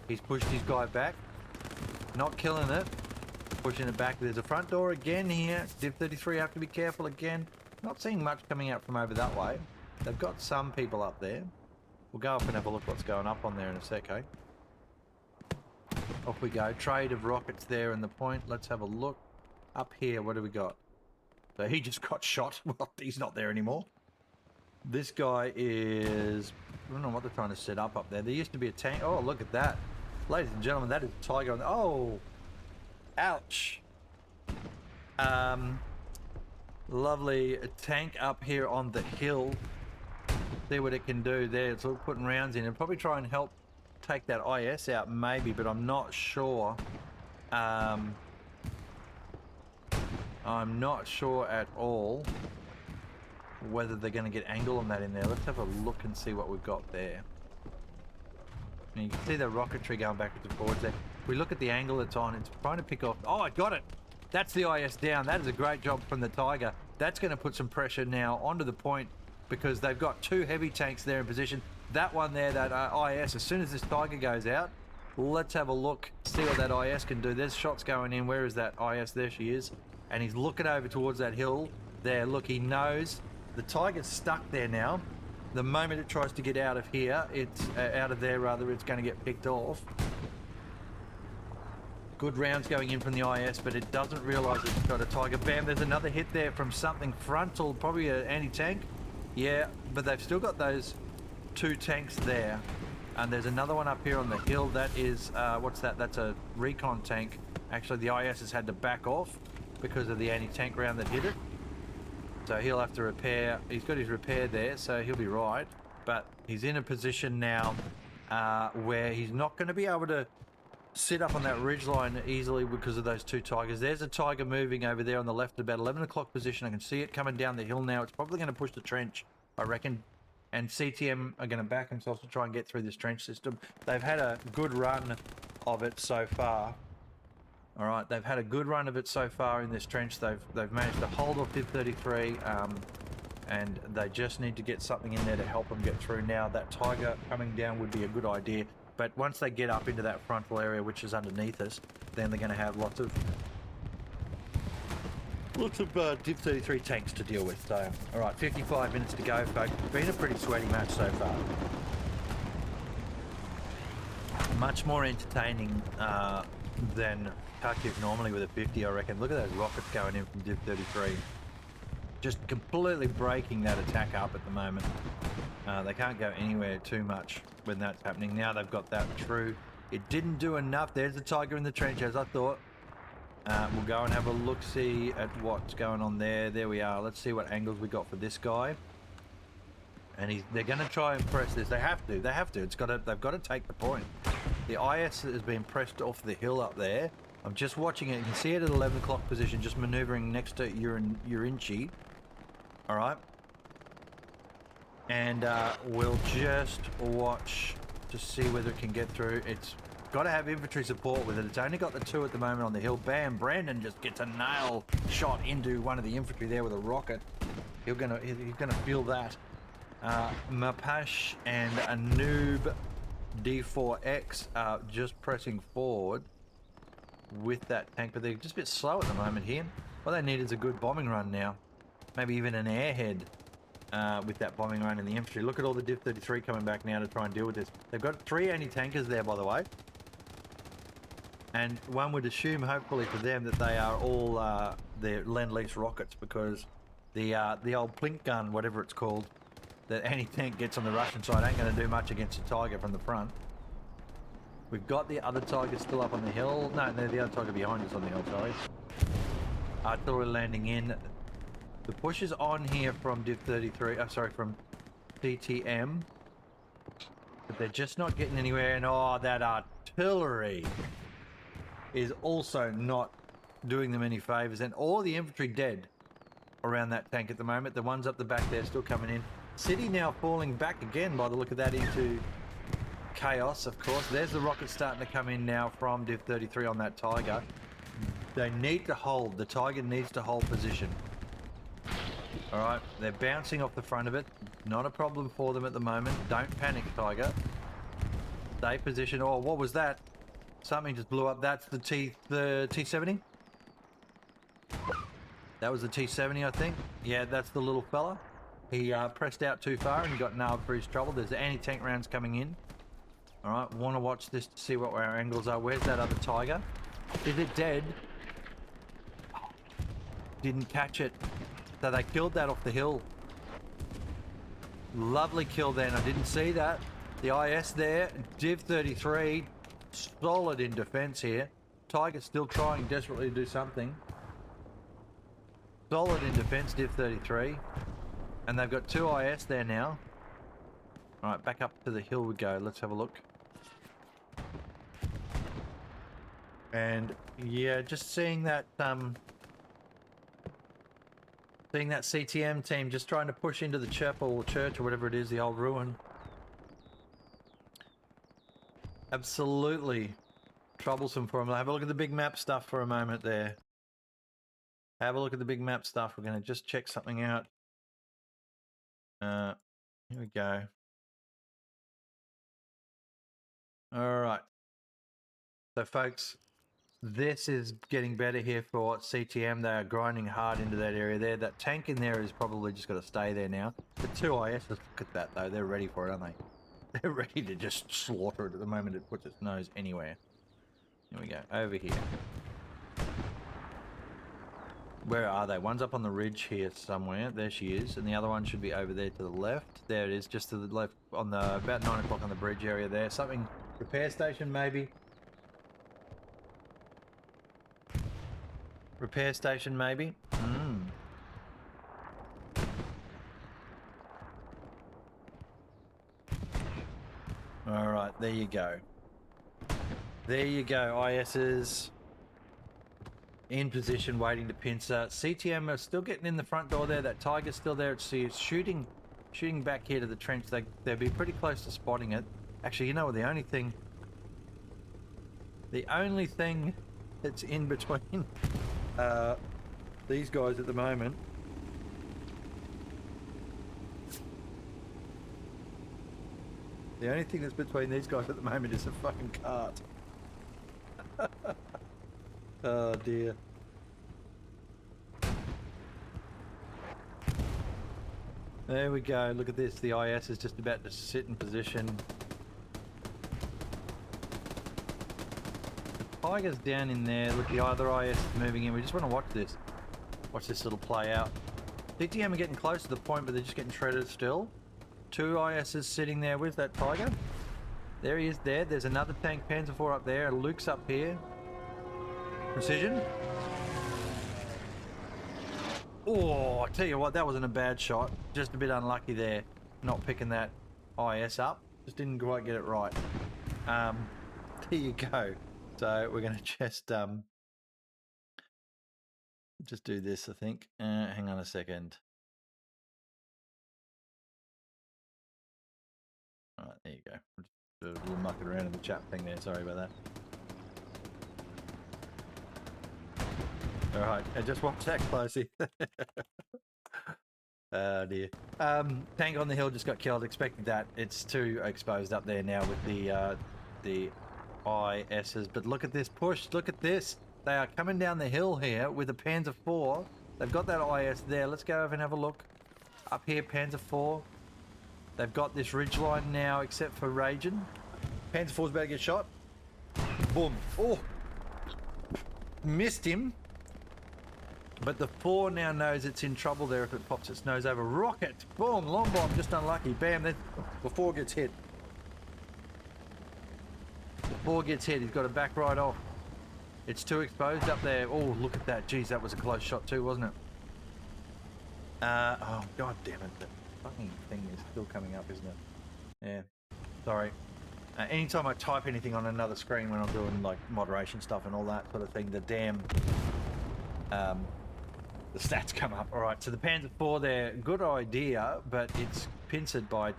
He's pushed his guy back. Not killing it. Pushing it back. There's a front door again here. DIV33 have to be careful again. Not seeing much coming out from over that way. They've got some people up there. We'll go up and have a look what's going up on there in a sec, eh? Off we go. Trade of rockets there in the point. Let's have a look. Up here, what do we got? So he just got shot. Well, he's not there anymore. This guy is... I don't know what they're trying to set up there. There used to be a tank. Oh, look at that. Ladies and gentlemen, that is a Tiger. Oh! Ouch! Lovely tank up here on the hill. See what it can do there. It's all putting rounds in. It'll probably try and help take that IS out maybe, but I'm not sure. I'm not sure at all whether they're going to get angle on that in there. Let's have a look and see what we've got there. And you can see the rocketry going backwards and forwards there. If we look at the angle it's on, it's trying to pick off... Oh, I got it! That's the IS down. That is a great job from the Tiger. That's going to put some pressure now onto the point because they've got two heavy tanks there in position. That one there, that IS, as soon as this Tiger goes out, let's have a look, see what that IS can do. There's shots going in. Where is that IS? There she is. And he's looking over towards that hill there. Look, he knows the Tiger's stuck there now. The moment it tries to get out of here, it's out of there rather, it's going to get picked off. Good rounds going in from the IS, but it doesn't realise it's got a Tiger. Bam, there's another hit there from something frontal, probably an anti-tank. Yeah, but they've still got those two tanks there. And there's another one up here on the hill. That is, what's that? That's a recon tank. Actually, the IS has had to back off because of the anti-tank round that hit it. So he'll have to repair. He's got his repair there, so he'll be right. But he's in a position now where he's not going to be able to sit up on that ridgeline easily because of those two Tigers. There's a Tiger moving over there on the left at about 11 o'clock position. I can see it coming down the hill now. It's probably going to push the trench, I reckon. And CTM are going to back themselves to try and get through this trench system. They've had a good run of it so far. All right, they've had a good run of it so far in this trench. They've managed to hold off DIV33, and they just need to get something in there to help them get through. Now that Tiger coming down would be a good idea, but once they get up into that frontal area, which is underneath us, then they're going to have lots of DIV33 tanks to deal with. So, all right, 55 minutes to go, folks. It's been a pretty sweaty match so far. Much more entertaining than Kharkiv normally with a 50, I reckon. Look at those rockets going in from DIV33. Just completely breaking that attack up at the moment. They can't go anywhere too much when that's happening. Now they've got that through. It didn't do enough. There's the Tiger in the trench, as I thought. We'll go and have a look-see at what's going on there. There we are. Let's see what angles we got for this guy. And they're going to try and press this. They have to. They have to. They've got to take the point. The IS has been pressed off the hill up there. I'm just watching it. You can see it at 11 o'clock position, just maneuvering next to Urinchi. All right. And we'll just watch to see whether it can get through. It's got to have infantry support with it. It's only got the 2 at the moment on the hill. Bam, Brandon just gets a nail shot into one of the infantry there with a rocket. He's gonna feel that. Mapash and a noob D4X are just pressing forward with that tank, but they're just a bit slow at the moment here. What they need is a good bombing run now. Maybe even an airhead with that bombing run in the infantry. Look at all the DIV33 coming back now to try and deal with this. They've got 3 anti-tankers there, by the way. And one would assume, hopefully for them, that they are all their Lend-Lease rockets, because the old Plink gun, whatever it's called, that anti-tank gets on the Russian side ain't going to do much against a Tiger from the front. We've got the other Tiger still up on the hill. No, the other Tiger behind us on the hill, sorry. Artillery landing in. The push is on here from DIV33, from CTM. But they're just not getting anywhere, and oh, that artillery is also not doing them any favours. And all the infantry dead around that tank at the moment. The ones up the back there still coming in. City now falling back again by the look of that into chaos, of course. There's the rockets starting to come in now from DIV33 on that Tiger. They need to hold. The Tiger needs to hold position. Alright, they're bouncing off the front of it. Not a problem for them at the moment. Don't panic, Tiger. Stay position. Oh, what was that? Something just blew up. That's the T70? That was the T70, I think. Yeah, that's the little fella. He pressed out too far and got nailed for his trouble. There's anti-tank rounds coming in. Alright, want to watch this to see what our angles are. Where's that other Tiger? Is it dead? Didn't catch it. So they killed that off the hill. Lovely kill then. I didn't see that. The IS there. DIV33. Solid in defense here. Tiger's still trying desperately to do something. Solid in defense, DIV33. And they've got 2 IS there now. Alright, back up to the hill we go. Let's have a look. And yeah, just seeing that CTM team just trying to push into the chapel or church or whatever it is, the old ruin. Absolutely troublesome for them. Have a look at the big map stuff for a moment there. Have a look at the big map stuff. We're going to just check something out. Here we go. All right. So folks, this is getting better here for CTM. They are grinding hard into that area there. That tank in there is probably just got to stay there now. The 2 ISs, look at that though. They're ready for it, aren't they? They're ready to just slaughter it at the moment it puts its nose anywhere. Here we go. Over here. Where are they? One's up on the ridge here somewhere. There she is. And the other one should be over there to the left. There it is, just to the left on the about 9 o'clock on the bridge area there. Something, repair station maybe. Repair station maybe. Alright, there you go. There you go, IS's in position waiting to pincer. CTM are still getting in the front door there. That Tiger's still there. It's shooting back here to the trench. They'll be pretty close to spotting it. Actually, you know what, the only thing that's in between these guys at the moment the only thing that's between these guys at the moment is a fucking cart. Oh dear. There we go. Look at this. The IS is just about to sit in position. The Tiger's down in there. Look, the other IS is moving in. We just want to watch this. Watch this little play out. CTM are getting close to the point, but they're just getting shredded still. 2 ISs sitting there. Where's that Tiger? There he is there. There's another tank Panzer IV up there. Luke's up here. Precision. Oh, I tell you what, that wasn't a bad shot. Just a bit unlucky there, not picking that IS up. Just didn't quite get it right. There you go. So we're going to just do this, I think. Hang on a second. All right, there you go. A little mucking around in the chat thing there. Sorry about that. All right, and just watch that closely. Oh dear. Tank on the hill just got killed. Expected that. It's too exposed up there now with the ISs. But look at this push. Look at this. They are coming down the hill here with a Panzer IV. They've got that IS there. Let's go over and have a look. Up here, Panzer IV. They've got this ridgeline now, except for Rajan. Panzer IV's about to get shot. Boom. Oh, missed him. But the 4 now knows it's in trouble there if it pops its nose over. Rocket! Boom! Long bomb, just unlucky. Bam! The 4 gets hit. The 4 gets hit. He's got to back right off. It's too exposed up there. Oh, look at that. Jeez, that was a close shot too, wasn't it? Oh, god damn it. The fucking thing is still coming up, isn't it? Yeah. Sorry. Anytime I type anything on another screen when I'm doing like moderation stuff and all that sort of thing, the damn... the stats come up. All right, so the Panzer IV there, good idea, but it's pincered by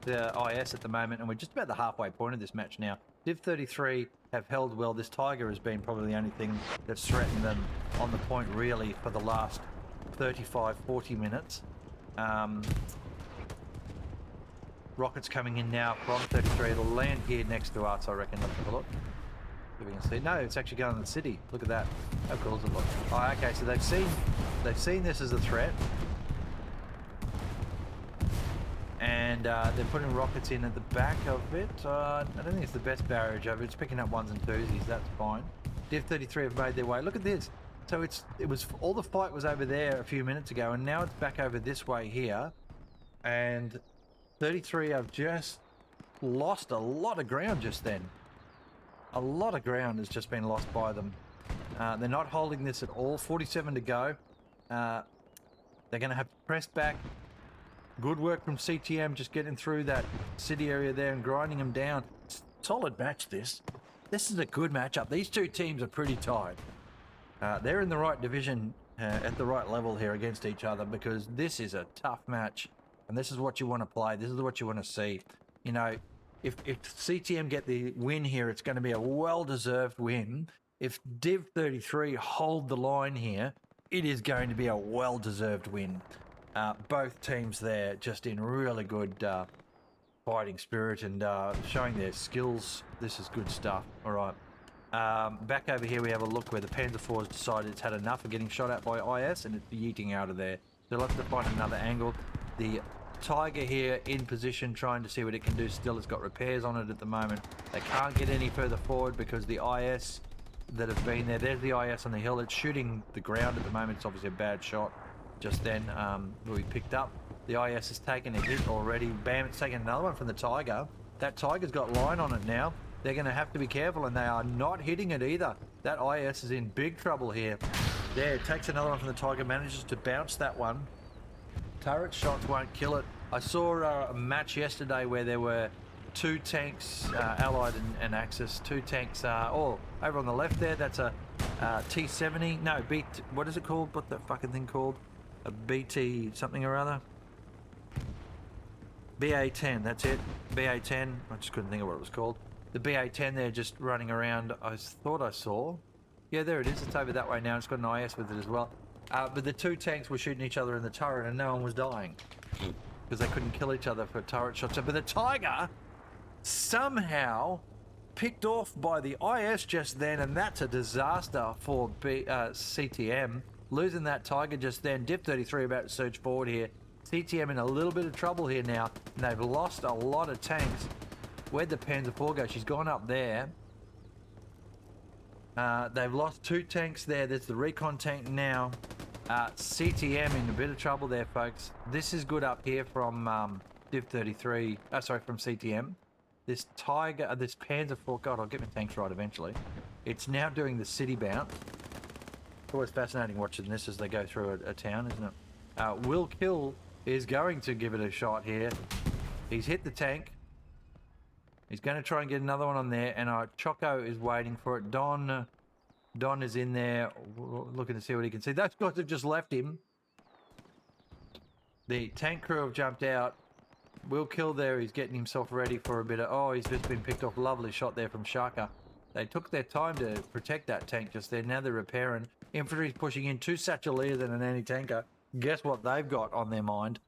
the IS at the moment, and we're just about the halfway point of this match now. DIV33 have held well. This Tiger has been probably the only thing that's threatened them on the point really for the last 35-40 minutes. Rockets coming in now from 33. It'll land here next to us, I reckon. Let's have a look. If we can see. No, it's actually going to the city. Look at that. How cool is it look? Oh, okay, so they've seen this as a threat. And they're putting rockets in at the back of it. I don't think it's the best barrage over. It's picking up 1s and 2s. That's fine. DIV33 have made their way. Look at this. So it was all the fight was over there a few minutes ago, and now it's back over this way here. And 33 have just lost a lot of ground just then. A lot of ground has just been lost by them. They're not holding this at all. 47 to go. They're going to have to press back. Good work from CTM, just getting through that city area there and grinding them down. Solid match, this. This is a good matchup. These two teams are pretty tied. They're in the right division at the right level here against each other, because this is a tough match. And this is what you want to play. This is what you want to see. You know, if CTM get the win here, it's going to be a well-deserved win. If DIV33 hold the line here, it is going to be a well-deserved win. Both teams there just in really good fighting spirit and showing their skills. This is good stuff. All right. Back over here we have a look where the Panzer IV has decided it's had enough of getting shot at by IS and it's yeeting out of there. So let's find another angle. The Tiger here in position trying to see what it can do. Still, it's got repairs on it at the moment. They can't get any further forward because the IS that have been there, there's the IS on the hill. It's shooting the ground at the moment. It's obviously a bad shot just then we picked up. The IS has taken a hit already. Bam, it's taken another one from the Tiger. That Tiger's got line on it now. They're going to have to be careful, and they are not hitting it either. That IS is in big trouble here. There, it takes another one from the Tiger, manages to bounce that one. Turret shots won't kill it. I saw a match yesterday where there were 2 tanks, Allied and Axis, 2 tanks, over on the left there, that's a T-70, no, what is it called? What's that fucking thing called? A BT something or other? BA-10, that's it, BA-10, I just couldn't think of what it was called. The BA-10 there just running around, I thought I saw. Yeah, there it is, it's over that way now, it's got an IS with it as well. But the 2 tanks were shooting each other in the turret and no one was dying. Because they couldn't kill each other for turret shots. But the Tiger somehow picked off by the IS just then, and that's a disaster for CTM. Losing that Tiger just then. DIV33 about to surge forward here. CTM in a little bit of trouble here now, and they've lost a lot of tanks. Where'd the Panzer IV go? She's gone up there. They've lost 2 tanks there. There's the recon tank now. CTM in a bit of trouble there, folks. This is good up here from DIV33. Sorry, from CTM. This Tiger, this Panzer IV. God, I'll get my tanks right eventually. It's now doing the city bounce. It's always fascinating watching this as they go through a town, isn't it? Will Kill is going to give it a shot here. He's hit the tank. He's going to try and get another one on there, and Choco is waiting for it. Don is in there looking to see what he can see. Those guys have just left him. The tank crew have jumped out. Will kill there. He's getting himself ready for a bit of... Oh, he's just been picked off. Lovely shot there from Shaka. They took their time to protect that tank just there. Now they're repairing. Infantry's pushing in 2 Satcheliers and an anti-tanker. Guess what they've got on their mind?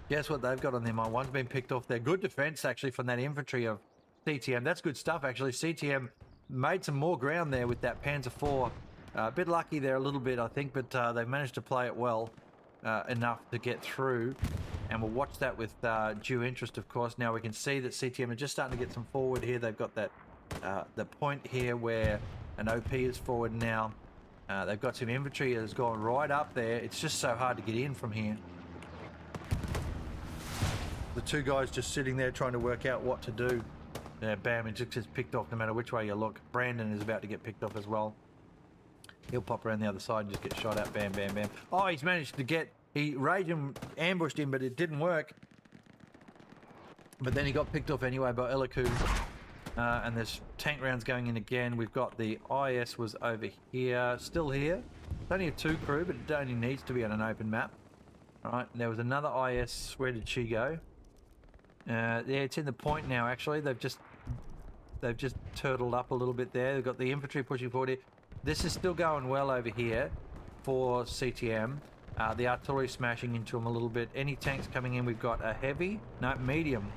Guess what they've got on their mind? One's been picked off there. Good defense, actually, from that infantry of CTM. That's good stuff, actually. CTM made some more ground there with that Panzer IV. A bit lucky there a little bit, I think, but they've managed to play it well enough to get through. And we'll watch that with due interest, of course. Now we can see that CTM are just starting to get some forward here. They've got that the point here where an OP is forward now. They've got some infantry that's gone right up there. It's just so hard to get in from here. The 2 guys just sitting there trying to work out what to do. Bam, it just gets picked off no matter which way you look. Brandon is about to get picked off as well. He'll pop around the other sside and just get shot at. Bam, bam, bam. Oh, he's managed to get... He raged him, ambushed him, but it didn't work. But then he got picked off anyway by Eliku. And there's tank rounds going in again. We've got the IS was over here. Still here. It's only a 2 crew, but it only needs to be on an open map. Alright, there was another IS. Where did she go? Yeah, it's in the point now, actually. They've just turtled up a little bit there. They've got the infantry pushing forward here. This is still going well over here for CTM. The artillery smashing into them a little bit. Any tanks coming in? We've got a heavy, no, medium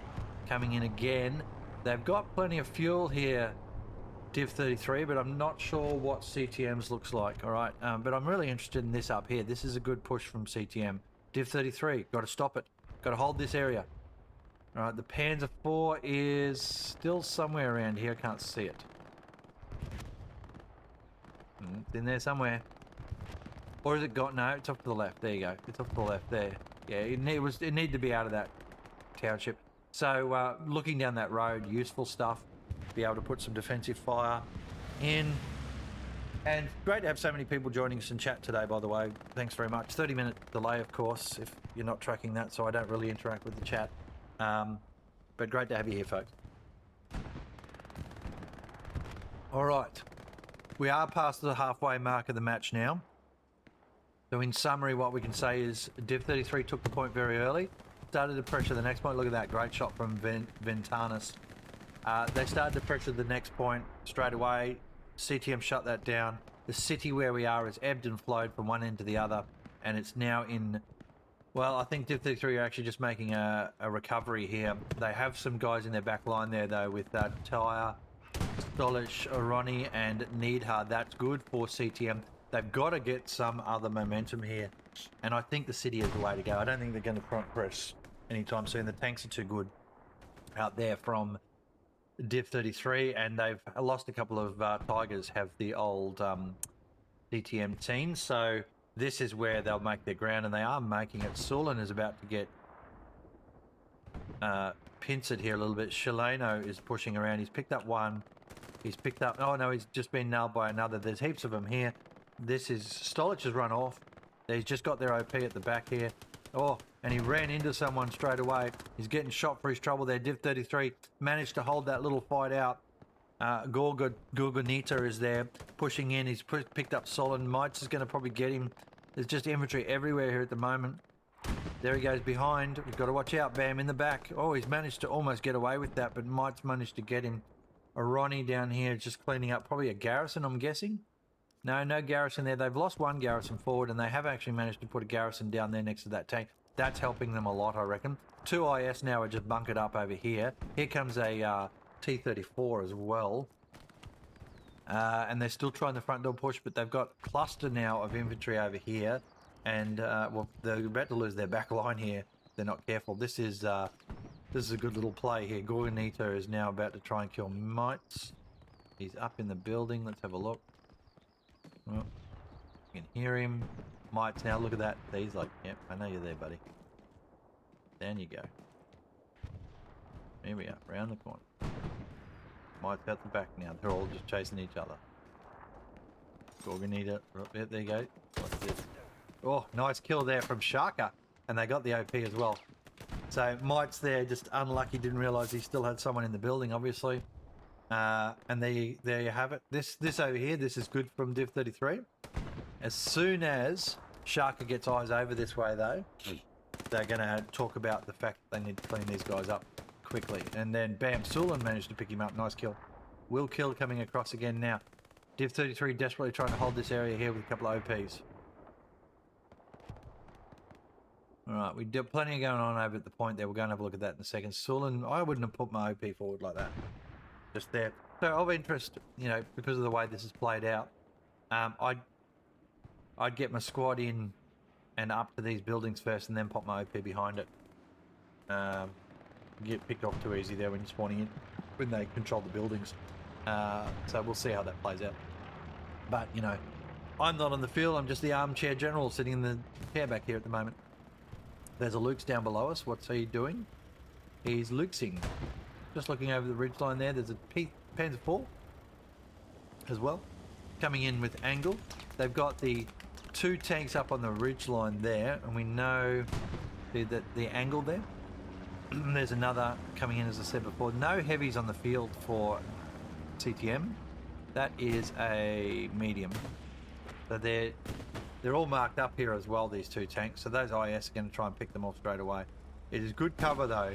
coming in again. They've got plenty of fuel here, DIV33, but I'm not sure what CTM's looks like, all right? But I'm really interested in this up here. This is a good push from CTM. DIV33, got to stop it. Got to hold this area. All right, the Panzer IV is still somewhere around here. I can't see it. It's in there somewhere. Or is it got... No, it's off to the left. There you go. It's off to the left there. Yeah, it needed to be out of that township. So, looking down that road, useful stuff. Be able to put some defensive fire in. And great to have so many people joining us in chat today, by the way. Thanks very much. 30-minute delay, of course, if you're not tracking that, so I don't really interact with the chat. But great to have you here, folks. All right. We are past the halfway mark of the match now. So in summary, what we can say is DIV33 took the point very early. Started to pressure the next point. Look at that great shot from Ventanis. They started to pressure the next point straight away. CTM shut that down. The city where we are is ebbed and flowed from one end to the other. And it's now in... Well, I think DIV33 are actually just making a recovery here. They have some guys in their back line there, though, with Tyre, Stolich, Aroni, and Needhard. That's good for CTM. They've got to get some other momentum here. And I think the city is the way to go. I don't think they're going to front press anytime soon. The tanks are too good out there from DIV33, and they've lost a couple of Tigers, have the old CTM teams. So this is where they'll make their ground, and they are making it. Sulin is about to get pincered here a little bit. Shaleno is pushing around. He's picked up one. He's picked up... Oh, no, he's just been nailed by another. There's heaps of them here. This is... Stolich has run off. He's just got their OP at the back here. Oh, and he ran into someone straight away. He's getting shot for his trouble there. DIV33 managed to hold that little fight out. Gorgonita is there pushing in. He's picked up Solid. Mites is going to probably get him. There's just infantry everywhere here at the moment. There he goes behind. We've got to watch out. Bam, in the back. Oh, he's managed to almost get away with that, but Mites managed to get him. Ronnie down here just cleaning up probably a garrison, I'm guessing. No garrison there. They've lost one garrison forward, and they have actually managed to put a garrison down there next to that tank. That's helping them a lot, I reckon. 2 IS now are just bunkered up over here. Here comes a T-34 as well. And they're still trying the front door push, but they've got cluster now of infantry over here. And, well, they're about to lose their back line here. They're not careful. This is a good little play here. Gorgonita is now about to try and kill Mites. He's up in the building. Let's have a look. Oh, you can hear him. Mites now, look at that. He's like, yep, I know you're there, buddy. Down you go. Here we are, round the corner. Mites out the back now. They're all just chasing each other. Gorgonita, there you go. What's this? Oh, nice kill there from Shaka. And they got the OP as well. So Mites there, just unlucky, didn't realise he still had someone in the building, obviously. And there you have it. This over here, this is good from DIV33. As soon as Shaka gets eyes over this way, though, they're going to talk about the fact that they need to clean these guys up quickly. And then, bam, Sulan managed to pick him up. Nice kill. Will kill coming across again now. DIV33 desperately trying to hold this area here with a couple of OPs. Alright, we did plenty going on over at the point there. We're going to have a look at that in a second. Sulan, I wouldn't have put my OP forward like that. Just there. So of interest, you know, because of the way this is played out, I'd get my squad in and up to these buildings first and then pop my OP behind it. Get picked off too easy there when you're spawning in, when they control the buildings. So we'll see how that plays out. But, you know, I'm not on the field. I'm just the armchair general sitting in the chair back here at the moment. There's a Luke's down below us. What's he doing? He's Lukesing. Just looking over the ridgeline there. There's a Panzer IV as well, coming in with angle. They've got the 2 tanks up on the ridgeline there, and we know that the angle there. There's another coming in, as I said before. No heavies on the field for CTM. That is a medium. So they're all marked up here as well, these 2 tanks. So those IS are going to try and pick them off straight away. It is good cover though,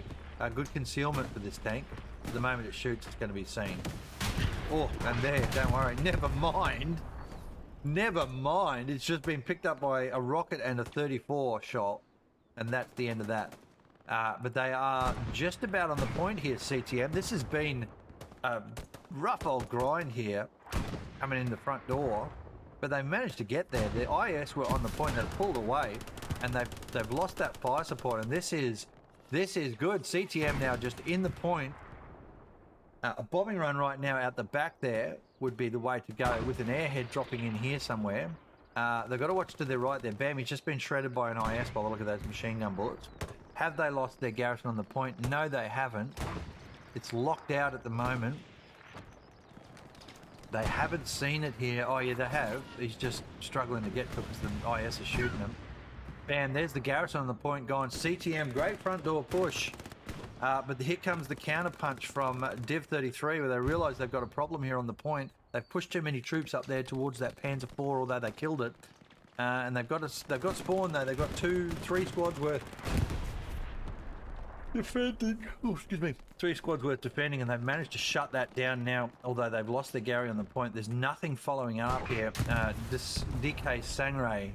good concealment for this tank. The moment it shoots, it's going to be seen. Oh, and there, don't worry, never mind. Never mind, it's just been picked up by a rocket and a 34 shot, and that's the end of that. But they are just about on the point here, CTM. This has been a rough old grind here, coming in the front door, but they managed to get there. The IS were on the point, they pulled away, and they've lost that fire support, and this is good. CTM now just in the point. A bombing run right now out the back there would be the way to go, with an airhead dropping in here somewhere. They've got to watch to their right there. Bam, he's just been shredded by an IS by the look of those machine gun bullets. Have they lost their garrison on the point? No, they haven't. It's locked out at the moment. They haven't seen it here. Oh yeah, they have. He's just struggling to get to it because the IS is shooting him. Bam, there's the garrison on the point gone. CTM, great front door push. But here comes the counter punch from DIV33, where they realise they've got a problem here on the point. They've pushed too many troops up there towards that Panzer IV, although they killed it. And they've got spawn though. They've got 3 squads worth defending. Oh, excuse me. 3 squads worth defending, and they've managed to shut that down now. Although they've lost their Gary on the point, there's nothing following up here. This DK Sangray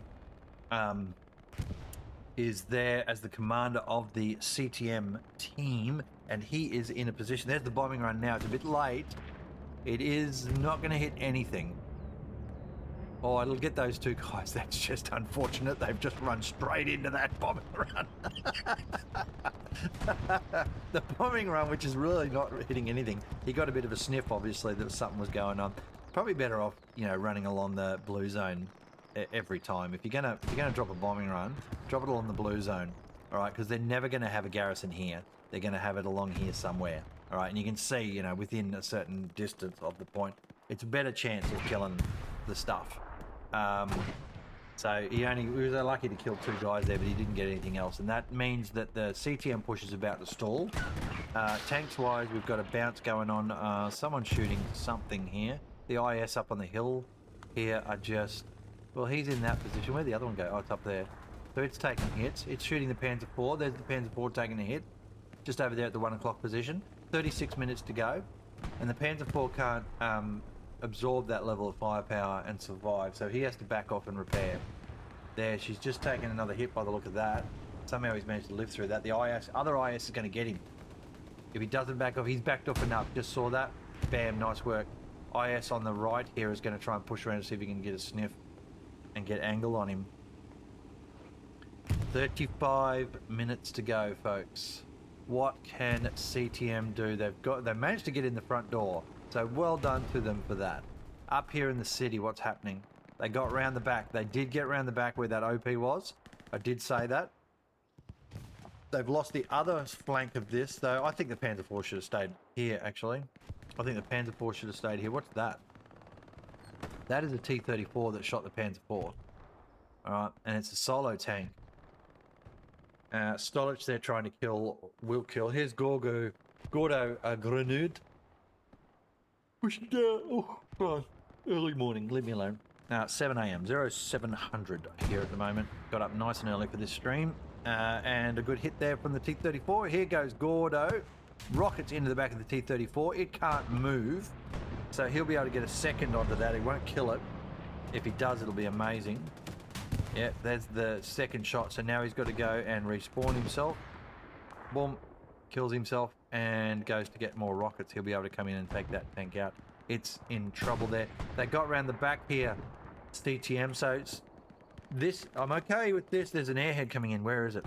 is there as the commander of the CTM team, and he is in a position. There's the bombing run now. It's a bit late. It is not going to hit anything. Oh, it'll get those 2 guys. That's just unfortunate. They've just run straight into that bombing run. The bombing run, which is really not hitting anything. He got a bit of a sniff, obviously, that something was going on. Probably better off, you know, running along the blue zone every time. If you're gonna drop a bombing run, drop it along the blue zone. All right, because they're never going to have a garrison here. They're going to have it along here somewhere. All right, and you can see, you know, within a certain distance of the point, it's a better chance of killing the stuff. So he was lucky to kill 2 guys there, but he didn't get anything else, and that means that the CTM push is about to stall. Tanks wise, we've got a bounce going on. Someone shooting something here. The IS up on the hill here are just, well, he's in that position. Where'd the other one go? Oh, it's up there. So it's taking hits. It's shooting the Panzer IV. There's the Panzer IV taking a hit, just over there at the 1 o'clock position. 36 minutes to go, and the Panzer IV can't absorb that level of firepower and survive, so he has to back off and repair. There, she's just taken another hit by the look of that. Somehow he's managed to live through that. The other IS is going to get him. If he doesn't back off, he's backed off enough. Just saw that. Bam, nice work. IS on the right here is going to try and push around to see if he can get a sniff and get angle on him. 35 minutes to go, folks. What can CTM do? They've managed to get in the front door, so well done to them for that. Up here in the city, what's happening? They got round the back. They did get round the back where that OP was. I did say that. They've lost the other flank of this, though. I think the Panzer IV should have stayed here, actually. I think the Panzer IV should have stayed here. What's that? That is a T-34 that shot the Panzer IV. Alright, and it's a solo tank. Stolich there trying to kill, will kill. Here's Gordo Grenade. Pushing down. Oh, God. Early morning, leave me alone. 7 a.m. 0700 here at the moment. Got up nice and early for this stream. And a good hit there from the T-34. Here goes Gordo. Rockets into the back of the T-34. It can't move. So he'll be able to get a second onto that. He won't kill it. If he does, it'll be amazing. Yeah, there's the second shot. So now he's got to go and respawn himself. Boom. Kills himself and goes to get more rockets. He'll be able to come in and take that tank out. It's in trouble there. They got around the back here. CTM. So it's this. I'm okay with this. There's an airhead coming in. Where is it?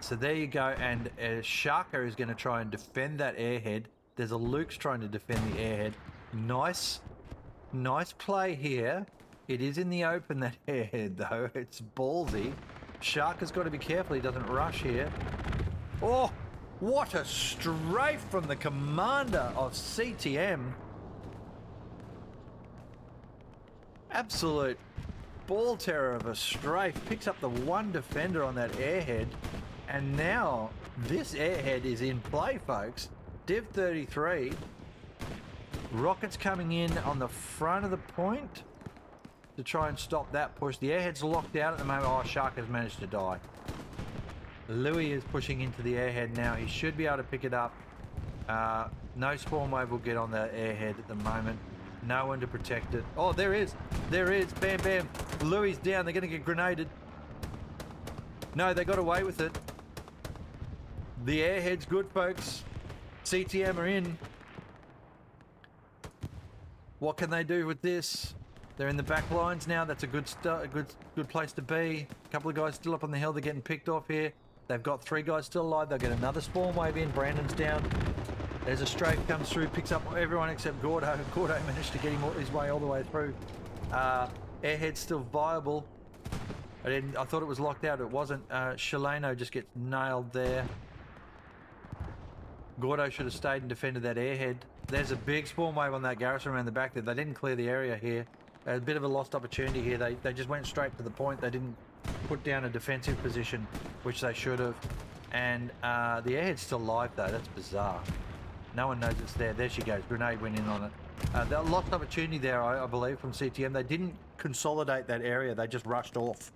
So there you go. And Shaka is going to try and defend that airhead. There's a Luke's trying to defend the airhead. Nice play here. It is in the open, that airhead, though. It's ballsy. Shaka's got to be careful he doesn't rush here. Oh, what a strafe from the commander of CTM. Absolute ball terror of a strafe. Picks up the one defender on that airhead. And now this airhead is in play, folks. DIV33. Rockets coming in on the front of the point to try and stop that push. The airhead's locked out at the moment. Oh, Shark has managed to die. Louis is pushing into the airhead now. He should be able to pick it up. No spawn wave will get on that airhead at the moment. No one to protect it. Oh, there is. There is. Bam, bam. Louis is down. They're going to get grenaded. No, they got away with it. The airhead's good, folks. CTM are in. What can they do with this? They're in the back lines now. That's a good good place to be. A couple of guys still up on the hill. They're getting picked off here. They've got 3 guys still alive. They'll get another spawn wave in. Brandon's down. There's a strafe comes through, picks up everyone except Gordo. Gordo managed to get his way all the way through. Airhead's still viable. I thought it was locked out. It wasn't. Shalano just gets nailed there. Gordo should have stayed and defended that airhead. There's a big spawn wave on that garrison around the back there. They didn't clear the area here. A bit of a lost opportunity here. They just went straight to the point. They didn't put down a defensive position, which they should have. And the airhead's still live though. That's bizarre. No one knows it's there. There she goes. Grenade went in on it. That lost opportunity there, I believe, from CTM. They didn't consolidate that area. They just rushed off.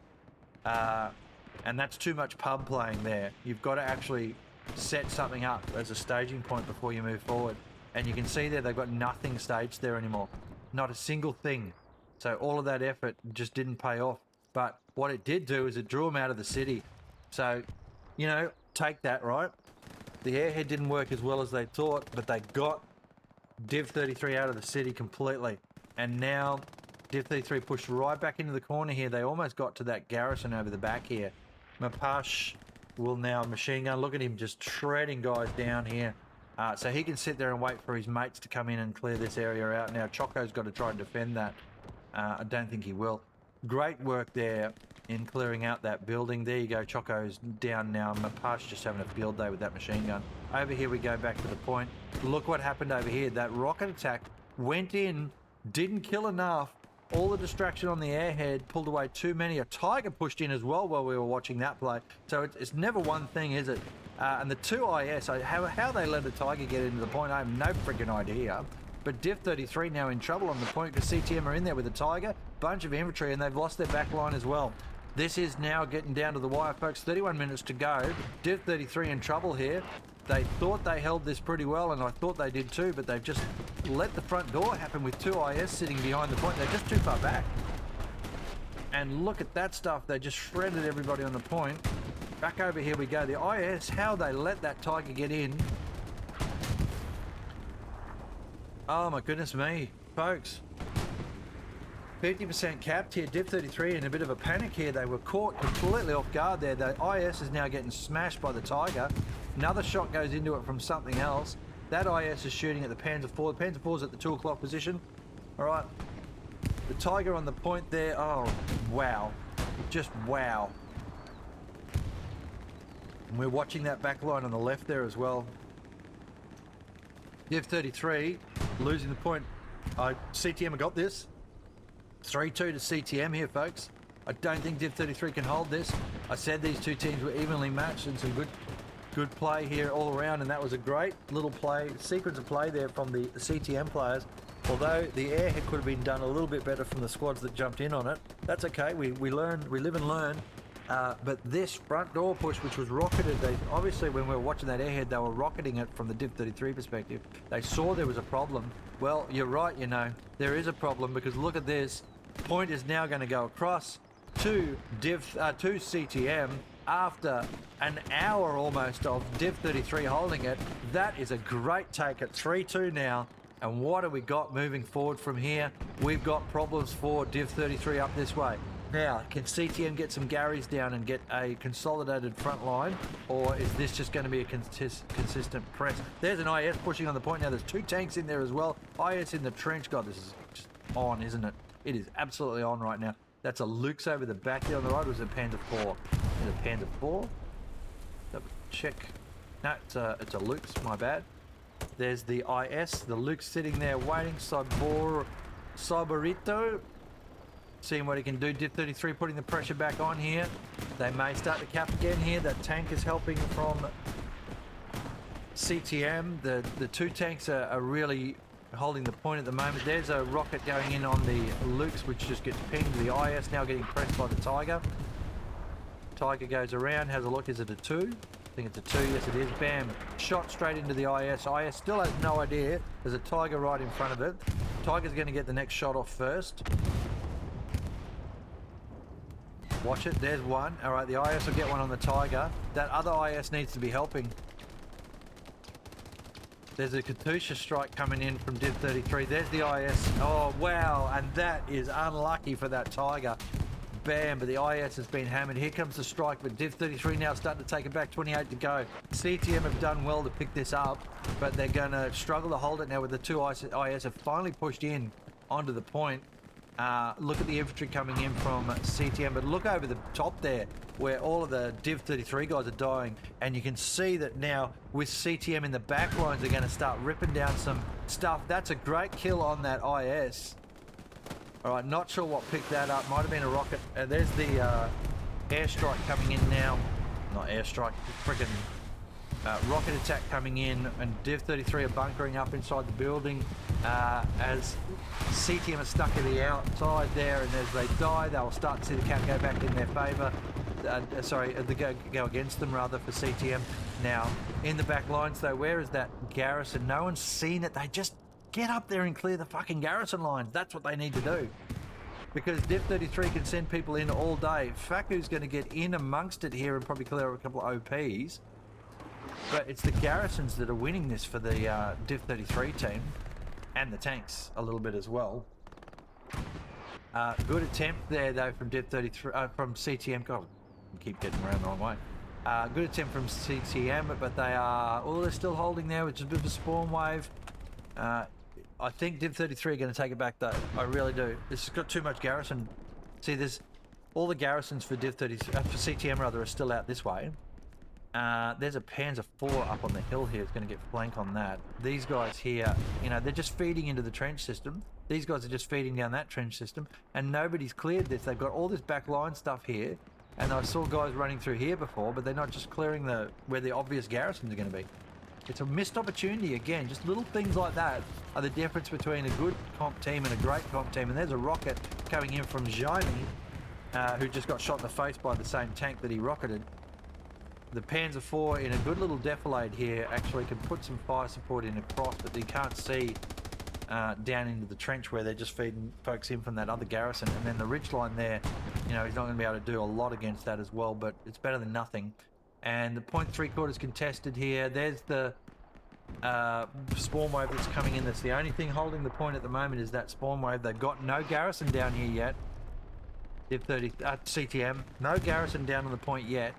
And that's too much pub playing there. You've got to actually set something up as a staging point before you move forward. And you can see there they've got nothing staged there anymore. Not a single thing. So all of that effort just didn't pay off. But what it did do is it drew them out of the city. So, you know, take that, right? The airhead didn't work as well as they thought, but they got DIV33 out of the city completely. And now DIV33 pushed right back into the corner here. They almost got to that garrison over the back here. Mapash will now machine gun. Look at him just shredding guys down here. So he can sit there and wait for his mates to come in and clear this area out. Now Choco's got to try and defend that. I don't think he will. Great work there in clearing out that building. There you go. Choco's down now. Mapash just having a field day with that machine gun. Over here we go back to the point. Look what happened over here. That rocket attack went in, didn't kill enough. All the distraction on the airhead pulled away too many. A Tiger pushed in as well while we were watching that play. So it's never one thing, is it? And the 2 IS, how they let a Tiger get into the point, I have no freaking idea. But DIV33 now in trouble on the point because CTM are in there with a Tiger, bunch of infantry, and they've lost their back line as well. This is now getting down to the wire, folks. 31 minutes to go. DIV33 in trouble here. They thought they held this pretty well, and I thought they did too, but they've just let the front door happen with 2 IS sitting behind the point. They're just too far back. And look at that stuff. They just shredded everybody on the point. Back over here we go. The IS, how they let that Tiger get in. Oh my goodness me, folks. 50% capped here. DIV33 in a bit of a panic here. They were caught completely off guard there. The IS is now getting smashed by the Tiger. Another shot goes into it from something else. That IS is shooting at the Panzer IV. The Panzer IV is at the 2 o'clock position. All right. The Tiger on the point there. Oh, wow. Just wow. And we're watching that back line on the left there as well. DIV33 losing the point. CTM have got this. 3-2 to CTM here, folks. I don't think DIV33 can hold this. I said these two teams were evenly matched and some good play here all around, and that was a great little play, sequence of play there from the CTM players. Although the airhead could have been done a little bit better from the squads that jumped in on it. That's okay. We learn, we live and learn. But this front door push, which was rocketed, they obviously, when we were watching that airhead, they were rocketing it from the DIV33 perspective. They saw there was a problem. Well, you're right, you know, there is a problem, because look at this. Point is now going to go across to to CTM after an hour almost of DIV33 holding it. That is a great take at 3-2 now. And what have we got moving forward from here? We've got problems for DIV33 up this way. Now, can CTM get some Garys down and get a consolidated front line? Or is this just going to be a consistent press? There's an IS pushing on the point now. There's 2 tanks in there as well. IS in the trench. God, this is just on, isn't it? It is absolutely on right now. That's a Luke's over the back there on the right. Or was it a Panzer 4? Is it a Panzer 4? Double check. No, it's a Luke's, my bad. There's the IS. The Luke's sitting there waiting. Saborito. Seeing what he can do. DIV33 putting the pressure back on here. They may start to cap again here. That tank is helping from CTM. The 2 tanks are really holding the point at the moment. There's a rocket going in on the Luke's, which just gets pinged. The IS now getting pressed by the Tiger. Tiger goes around, has a look. Is it a 2? I think it's a 2. Yes, it is. Bam. Shot straight into the IS. IS still has no idea. There's a Tiger right in front of it. Tiger's going to get the next shot off first. Watch it. There's one. All right, the IS will get one on the Tiger. That other IS needs to be helping. There's a Katusha strike coming in from DIV33. There's the IS. Oh, wow. And that is unlucky for that Tiger. Bam, but the IS has been hammered. Here comes the strike, but DIV33 now starting to take it back. 28 to go. CTM have done well to pick this up, but they're going to struggle to hold it now with the 2 IS have finally pushed in onto the point. Look at the infantry coming in from CTM, but look over the top there where all of the DIV33 guys are dying, and you can see that now with CTM in the back lines, they're going to start ripping down some stuff. That's a great kill on that IS. All right, not sure what picked that up. Might have been a rocket. There's the airstrike coming in now. Not airstrike, freaking rocket attack coming in, and DIV33 are bunkering up inside the building as CTM are stuck at the outside there, and as they die, they'll start to see the cap go back in their favour. Go against them rather for CTM. Now, in the back lines though, where is that garrison? No one's seen it. They just get up there and clear the fucking garrison lines. That's what they need to do. Because DIV33 can send people in all day. Faku's going to get in amongst it here and probably clear a couple of OPs. But it's the garrisons that are winning this for the DIV33 team. And the tanks a little bit as well. Good attempt there though from DIV33, from CTM. God, I keep getting around the wrong way. Good attempt from CTM, but they are, they're still holding there, which is a bit of a spawn wave. I think DIV33 are going to take it back though. I really do. This has got too much garrison. See, there's all the garrisons for DIV33, for CTM rather, are still out this way. There's a Panzer 4 up on the hill here. It's going to get flank on that. These guys here, you know, they're just feeding into the trench system. These guys are just feeding down that trench system, and nobody's cleared this. They've got all this back line stuff here, and I saw guys running through here before, but they're not just clearing where the obvious garrisons are going to be. It's a missed opportunity again. Just little things like that are the difference between a good comp team and a great comp team. And there's a rocket coming in from Jaime, who just got shot in the face by the same tank that he rocketed. The Panzer 4 in a good little defilade here actually can put some fire support in across, but you can't see down into the trench where they're just feeding folks in from that other garrison. And then the ridge line there, you know, he's not going to be able to do a lot against that as well, but it's better than nothing. And the point 3/4 contested here. There's the spawn wave that's coming in. That's the only thing holding the point at the moment, is that spawn wave. They've got no garrison down here yet. DIV30, CTM, no garrison down on the point yet.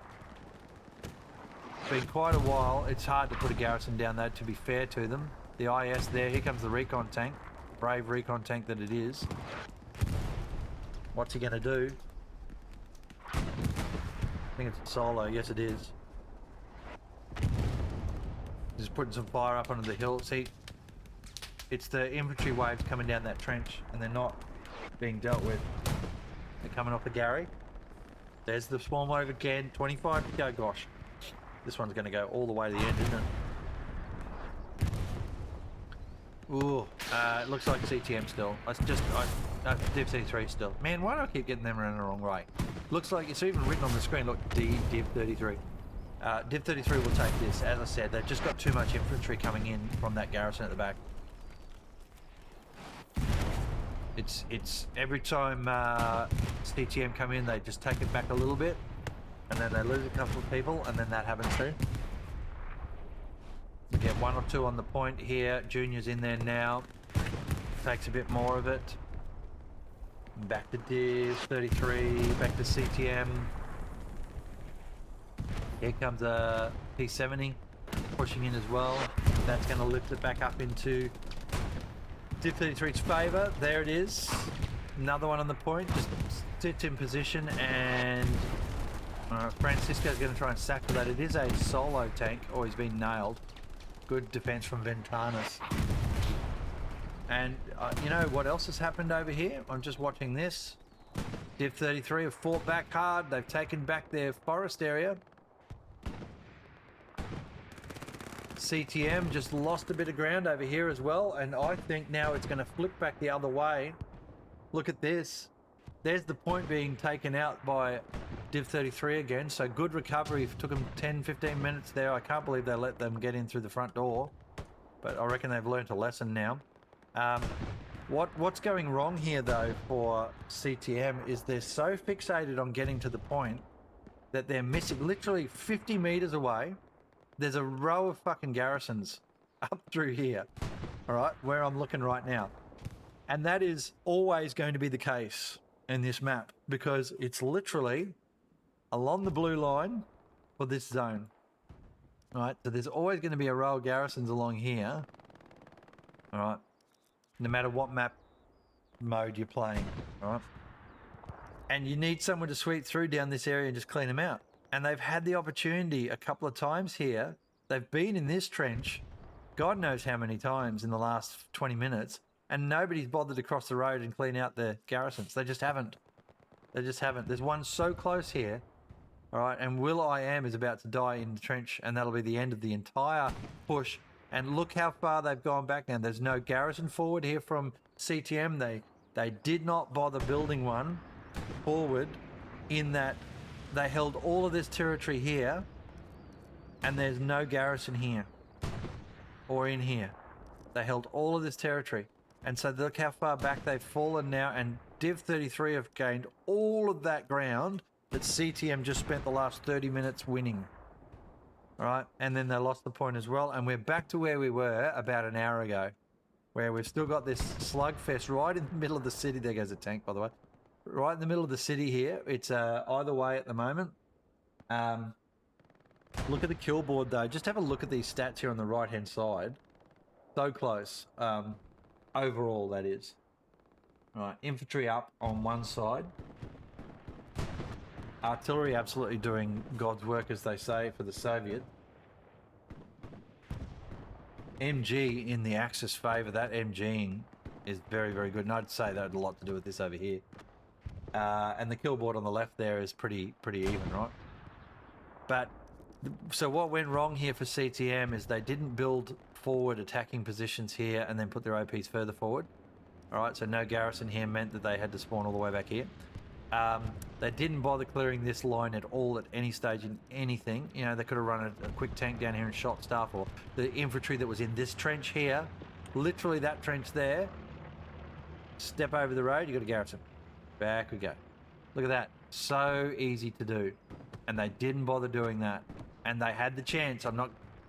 It's been quite a while. It's hard to put a garrison down though, to be fair to them. The IS there, here comes the recon tank. Brave recon tank that it is. What's he going to do? I think it's a solo. Yes, it is. Just putting some fire up onto the hill. See, it's the infantry waves coming down that trench, and they're not being dealt with. They're coming off the Gary. There's the spawn wave again. 25 to go. Gosh, this one's going to go all the way to the end, isn't it? Ooh, it looks like CTM still. Div33 still. Man, why do I keep getting them around the wrong way? Looks like it's even written on the screen. Look, Div33. Div33 will take this. As I said, they've just got too much infantry coming in from that garrison at the back. It's every time CTM come in, they just take it back a little bit, and then they lose a couple of people, and then that happens too. We get 1 or 2 on the point here. Junior's in there now. Takes a bit more of it. Back to Div33, back to CTM. Here comes a P70 pushing in as well. That's going to lift it back up into Div33's favour. There it is. Another one on the point. Just sits in position, and Francisco's going to try and sack that. It is a solo tank. Oh, he's been nailed. Good defense from Ventanas. And you know what else has happened over here? I'm just watching this. Div33 have fought back hard. They've taken back their forest area. CTM just lost a bit of ground over here as well, and I think now it's going to flip back the other way. Look at this. There's the point being taken out by Div33 again, so good recovery. It took them 10-15 minutes there. I can't believe they let them get in through the front door, but I reckon they've learnt a lesson now. What's going wrong here though for CTM is they're so fixated on getting to the point that they're missing literally 50 meters away. There's a row of fucking garrisons up through here, all right, where I'm looking right now. And that is always going to be the case in this map because it's literally along the blue line for this zone, all right? So there's always going to be a row of garrisons along here, all right, no matter what map mode you're playing, all right? And you need someone to sweep through down this area and just clean them out. And they've had the opportunity a couple of times here. They've been in this trench, God knows how many times in the last 20 minutes, and nobody's bothered to cross the road and clean out the garrisons. They just haven't. They just haven't. There's one so close here, all right, and Will I Am is about to die in the trench, and that'll be the end of the entire push. And look how far they've gone back now. There's no garrison forward here from CTM. They did not bother building one forward in that. They held all of this territory here, and there's no garrison here or in here. They held all of this territory, and so look how far back they've fallen now, and Div33 have gained all of that ground that CTM just spent the last 30 minutes winning. All right, and then they lost the point as well, and we're back to where we were about an hour ago, where we've still got this slugfest right in the middle of the city. There goes a tank, by the way. Right in the middle of the city here. It's either way at the moment. Look at the kill board though. Just have a look at these stats here on the right hand side. So close. Overall, that is. Right, infantry up on one side. Artillery absolutely doing God's work, as they say, for the Soviet. MG in the Axis favour. That MGing is very, very good. And I'd say that had a lot to do with this over here. And the kill board on the left there is pretty even, right? But so what went wrong here for CTM is they didn't build forward attacking positions here and then put their OPs further forward. All right, so no garrison here meant that they had to spawn all the way back here. They didn't bother clearing this line at all at any stage in anything. You know, they could have run a quick tank down here and shot stuff, or the infantry that was in this trench here, literally that trench there. Step over the road, you got a garrison. Back we go. Look at that. So easy to do. And they didn't bother doing that. And they had the chance. I'm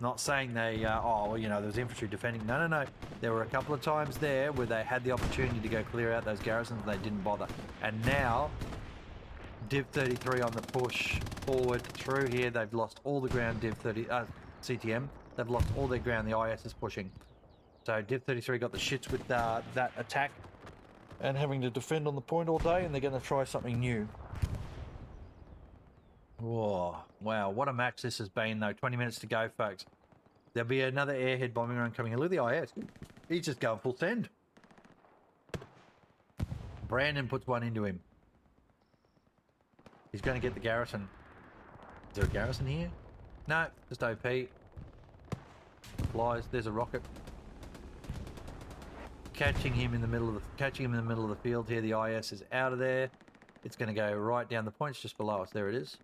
not saying they, oh, well, you know, there was infantry defending. No, no, no. There were a couple of times there where they had the opportunity to go clear out those garrisons and they didn't bother. And now, Div33 on the push forward through here. They've lost all the ground, CTM. They've lost all their ground. The IS is pushing. So Div33 got the shits with that attack and having to defend on the point all day, and they're going to try something new. Whoa, wow, what a match this has been, though. 20 minutes to go, folks. There'll be another airhead bombing run coming in. Look at the IS. He's just going full send. Brandon puts one into him. He's going to get the garrison. Is there a garrison here? No, just OP. Flies. There's a rocket. catching him in the middle of the field here. The IS is out of there. It's going to go right down the points just below us. There it is.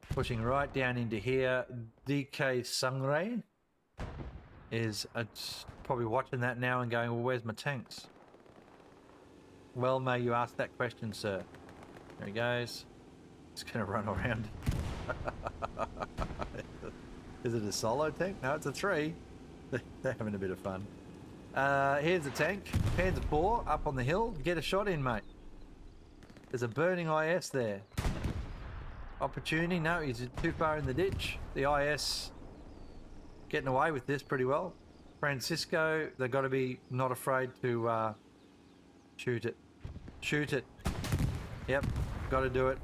Pushing right down into here. DK Sangre is probably watching that now and going, well, where's my tanks? Well, may you ask that question, sir. There he goes. It's going to run around. Is it a solo tank? No, it's a 3. They're having a bit of fun. Here's the tank. Panzer 4 up on the hill. Get a shot in, mate. There's a burning IS there. Opportunity. No, he's too far in the ditch. The IS getting away with this pretty well. Francisco, they've got to be not afraid to shoot it. Shoot it. Yep, got to do it.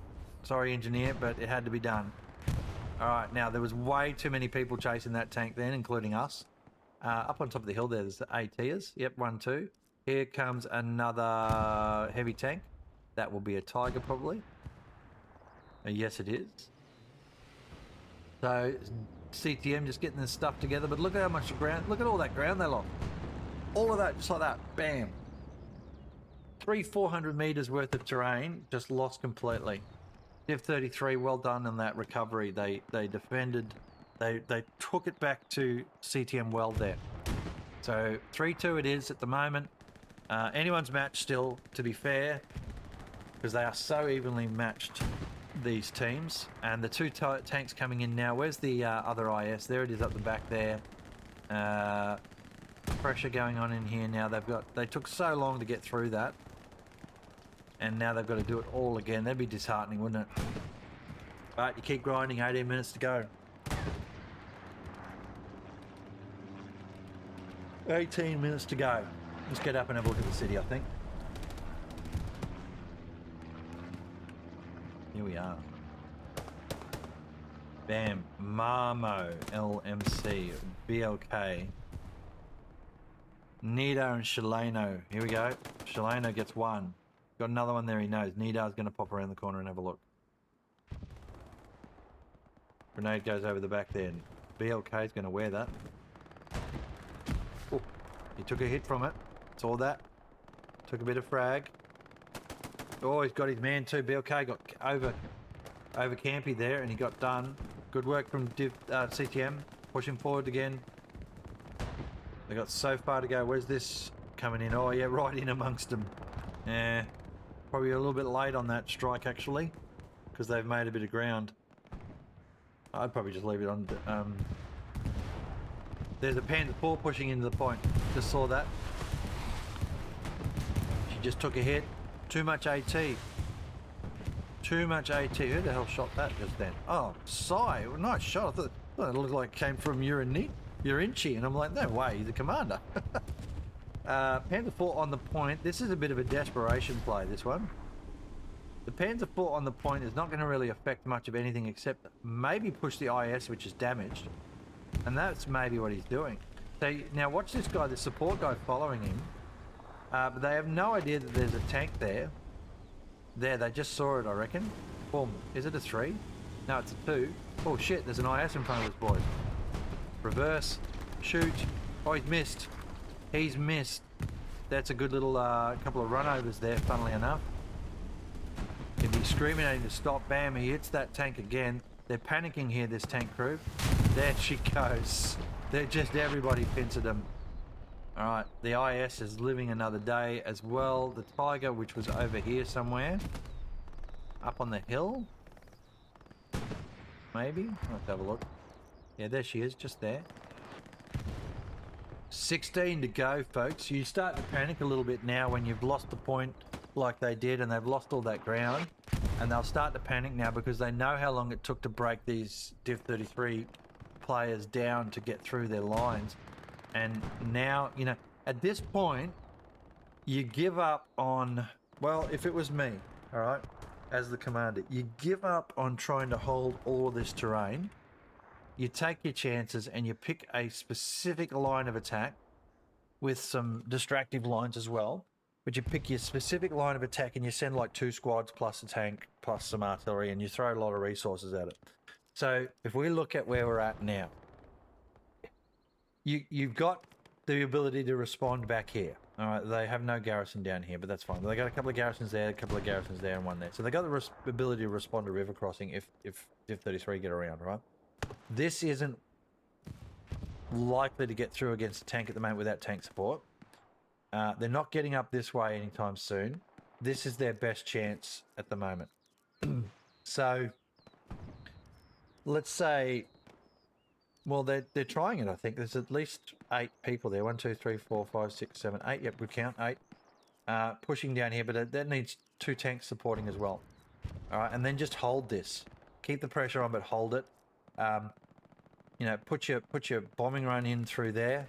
Sorry, engineer, but it had to be done. All right, now there was way too many people chasing that tank then, including us. Up on top of the hill there's the ATs. Yep, 1, 2. Here comes another heavy tank. That will be a Tiger probably. Yes, it is. So CTM just getting this stuff together, but look at how much ground. Look at all that ground they lost. All of that, just like that. Bam. 300-400 meters worth of terrain just lost completely. DIV33, well done on that recovery. They defended. They took it back to CTM well there. So 3-2 it is at the moment. Anyone's match still, to be fair, because they are so evenly matched, these teams. And the 2 tanks coming in now. Where's the other IS? There it is up the back there. Pressure going on in here now. They took so long to get through that, and now they've got to do it all again. That'd be disheartening, wouldn't it? But you keep grinding. 18 minutes to go. 18 minutes to go. Let's get up and have a look at the city, I think. Here we are. Bam. Marmo, LMC, BLK. Nida and Shalano. Here we go. Shalano gets 1. Got another one there he knows. Nida's going to pop around the corner and have a look. Grenade goes over the back there. BLK's going to wear that. Oh, he took a hit from it. Saw that. Took a bit of frag. Oh, he's got his man too. BLK got over campy there and he got done. Good work from CTM. Pushing forward again. They got so far to go. Where's this coming in? Oh yeah, right in amongst them. Yeah, probably a little bit late on that strike actually, because they've made a bit of ground. I'd probably just leave it on. There's a Panzer 4 pushing into the point. Just saw that. She just took a hit. Too much AT. Too much AT. Who the hell shot that just then? Oh, Sai. Nice shot. I thought it looked like it came from Urinchi, and I'm like, no way, he's a commander. Panzer 4 on the point. This is a bit of a desperation play, this one. The Panzer 4 on the point is not going to really affect much of anything except maybe push the IS, which is damaged. And that's maybe what he's doing. So now watch this guy, the support guy following him. But they have no idea that there's a tank there. There, they just saw it, I reckon. Boom. Is it a 3? No, it's a 2. Oh shit, there's an IS in front of us, boys. Reverse. Shoot. Oh, he's missed. He's missed. That's a good little couple of runovers there, funnily enough. He'd be screaming at him to stop. Bam, he hits that tank again. They're panicking here, this tank crew. There she goes. They're just everybody pincered them. Alright, the IS is living another day as well. The Tiger, which was over here somewhere. Up on the hill? Maybe? Let's have a look. Yeah, there she is, just there. 16 to go, folks. You start to panic a little bit now when you've lost the point like they did and they've lost all that ground. And they'll start to panic now because they know how long it took to break these DIV33 players down to get through their lines. And now, you know, at this point, you give up on, well, if it was me, all right, as the commander, you give up on trying to hold all of this terrain. You take your chances and you pick a specific line of attack with some distractive lines as well. But you pick your specific line of attack and you send like 2 squads plus a tank plus some artillery and you throw a lot of resources at it. So if we look at where we're at now, you've got the ability to respond back here. All right, they have no garrison down here, but that's fine. They got a couple of garrisons there, a couple of garrisons there, and one there. So they got the ability to respond to river crossing if DIV33 get around, right? This isn't likely to get through against a tank at the moment without tank support. They're not getting up this way anytime soon. This is their best chance at the moment. So let's say, well, they're trying it. I think there's at least 8 people there. 1, 2, 3, 4, 5, 6, 7, 8. Yep, good count. 8 pushing down here, but that needs 2 tanks supporting as well. All right, and then just hold this. Keep the pressure on, but hold it. You know, put your bombing run in through there,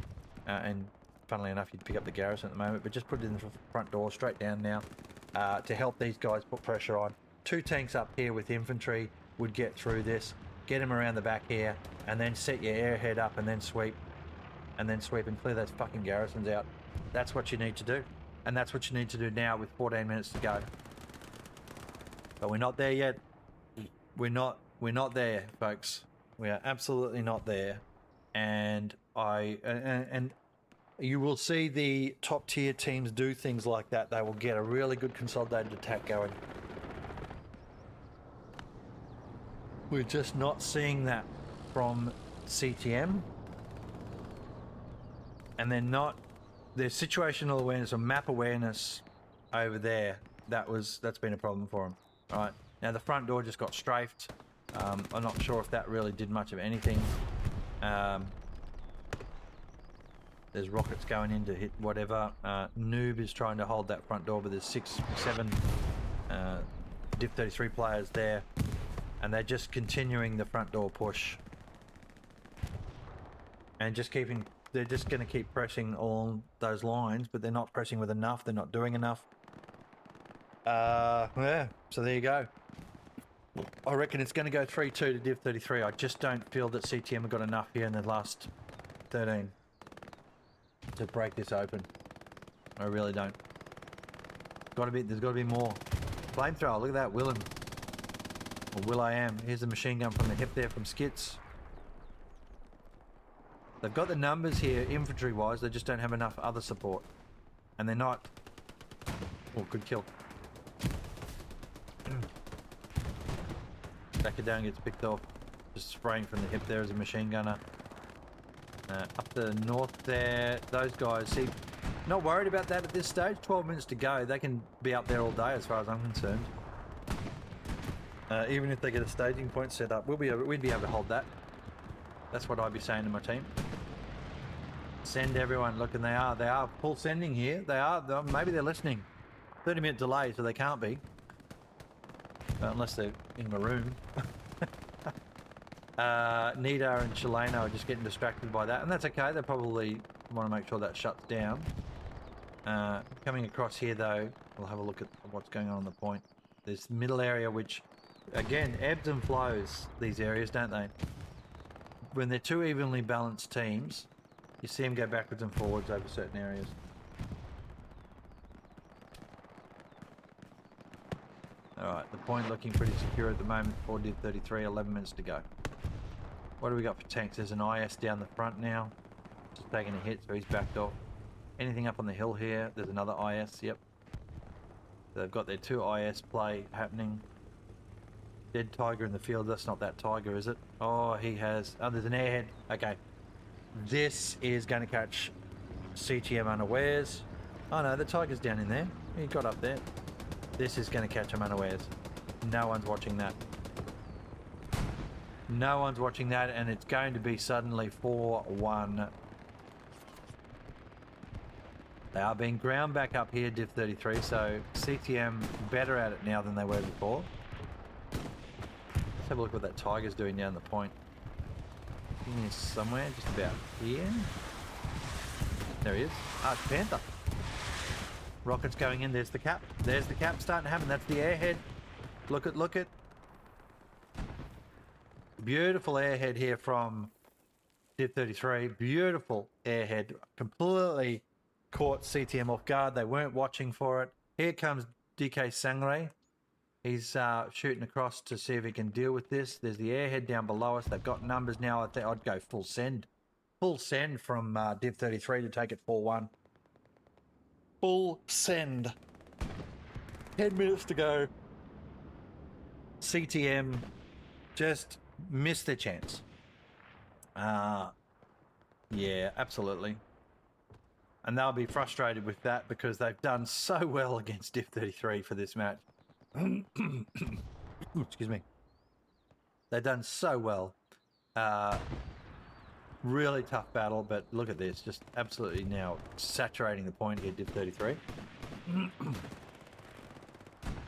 and funnily enough, you'd pick up the garrison at the moment, but just put it in the front door straight down now to help these guys put pressure on. 2 tanks up here with infantry would get through this, get them around the back here, and then set your airhead up and then sweep and clear those fucking garrisons out. That's what you need to do, and that's what you need to do now with 14 minutes to go. But we're not there yet. We're not there, folks. We are absolutely not there, and and you will see the top tier teams do things like that. They will get a really good consolidated attack going. We're just not seeing that from CTM, and they're not. Their situational awareness or map awareness over there, that's been a problem for them. All right, now the front door just got strafed. I'm not sure if that really did much of anything. There's rockets going in to hit whatever. Noob is trying to hold that front door, but there's 6, 7 DIV33 players there, and they're just continuing the front door push. And they're just going to keep pressing all those lines, but they're not pressing with enough. They're not doing enough. Yeah, so there you go. I reckon it's going to go 3-2 to DIV33. I just don't feel that CTM have got enough here in the last 13 to break this open. I really don't. There's got to be more. Flamethrower, look at that, Willem. Or Will.I.am. Here's a machine gun from the hip there from Skits. They've got the numbers here, infantry-wise, they just don't have enough other support. And they're not... Oh, good kill. Backer down gets picked off. Just spraying from the hip there as a machine gunner. Up the north there, those guys, see, not worried about that at this stage. 12 minutes to go. They can be up there all day as far as I'm concerned. Even if they get a staging point set up, we'd be able to hold that. That's what I'd be saying to my team. Send everyone. Look, and they are full sending here. Maybe they're listening. 30-minute delay, so they can't be. Unless they're in my room. Nida and Shalena are just getting distracted by that, and that's okay. They probably want to make sure that shuts down. Coming across here, though, we'll have a look at what's going on the point. This middle area, which, again, ebbs and flows, these areas, don't they? When they're two evenly balanced teams, you see them go backwards and forwards over certain areas. Alright, the point looking pretty secure at the moment for DIV33, 11 minutes to go. What do we got for tanks? There's an IS down the front now. Just taking a hit, so he's backed off. Anything up on the hill here? There's another IS, yep. So they've got their 2 IS play happening. Dead tiger in the field, that's not that tiger, is it? Oh, he has... Oh, there's an airhead. Okay. This is going to catch CTM unawares. Oh no, the tiger's down in there. He got up there. This is going to catch him unawares. No one's watching that. No one's watching that, and it's going to be suddenly 4-1. They are being ground back up here, DIV33, so CTM better at it now than they were before. Let's have a look what that tiger's doing down the point. He is somewhere, just about here. There he is. Ah, it's Panther. Rockets going in. There's the cap. There's the cap starting to happen. That's the airhead. Look at. Beautiful airhead here from DIV33. Beautiful airhead. Completely caught CTM off guard. They weren't watching for it. Here comes DK Sangre. He's shooting across to see if he can deal with this. There's the airhead down below us. They've got numbers now. I think I'd go full send. Full send from DIV33 to take it 4-1. Full send. 10 minutes to go. CTM just missed their chance. Yeah, absolutely. And they'll be frustrated with that because they've done so well against DIV33 for this match. Excuse me. They've done so well. Really tough battle, but look at this. Just absolutely now saturating the point here, DIV33.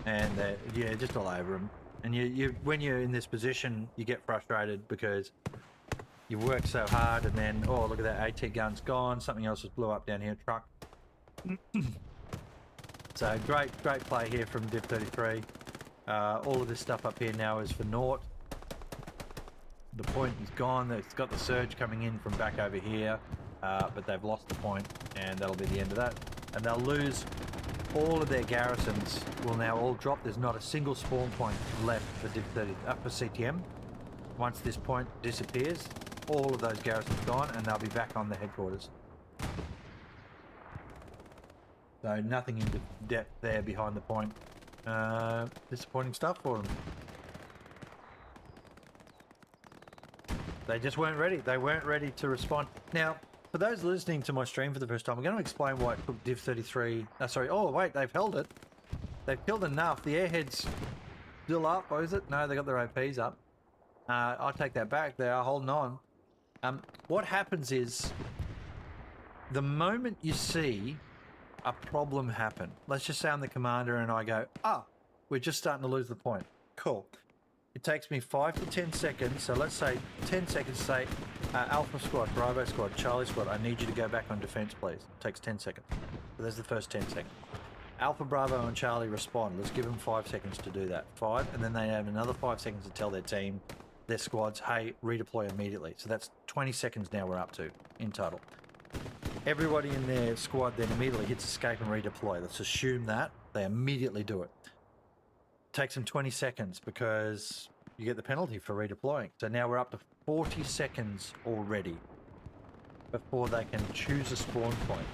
And yeah, just all over them. And you when you're in this position, you get frustrated because you work so hard, and then, oh, look at that, AT gun's gone, something else just blew up down here, truck. So great play here from DIV33. All of this stuff up here now is for naught. The point is gone. It's got the surge coming in from back over here, but they've lost the point, and that'll be the end of that. And they'll lose all of their garrisons. Will now all drop. There's not a single spawn point left for DIV30 for CTM. Once this point disappears, all of those garrisons gone, and they'll be back on the headquarters. So nothing in depth there behind the point. Disappointing stuff for them. They just weren't ready. They weren't ready to respond. Now, for those listening to my stream for the first time, I'm going to explain why it took DIV33. Sorry. Oh, wait, they've held it. They've killed enough. The airhead's still up, or is it? No, they got their OPs up. I'll take that back. They are holding on. What happens is, the moment you see a problem happen, let's just say I'm the commander and I go, we're just starting to lose the point. Cool. It takes me 5 to 10 seconds. So let's say 10 seconds, say, Alpha Squad, Bravo Squad, Charlie Squad, I need you to go back on defense, please. It takes 10 seconds. So there's the first 10 seconds. Alpha, Bravo, and Charlie respond. Let's give them 5 seconds to do that. 5, and then they have another 5 seconds to tell their team, their squads, hey, redeploy immediately. So that's 20 seconds now we're up to in total. Everybody in their squad then immediately hits escape and redeploy. Let's assume that. They immediately do it. Takes them 20 seconds because you get the penalty for redeploying. So now we're up to 40 seconds already before they can choose a spawn point.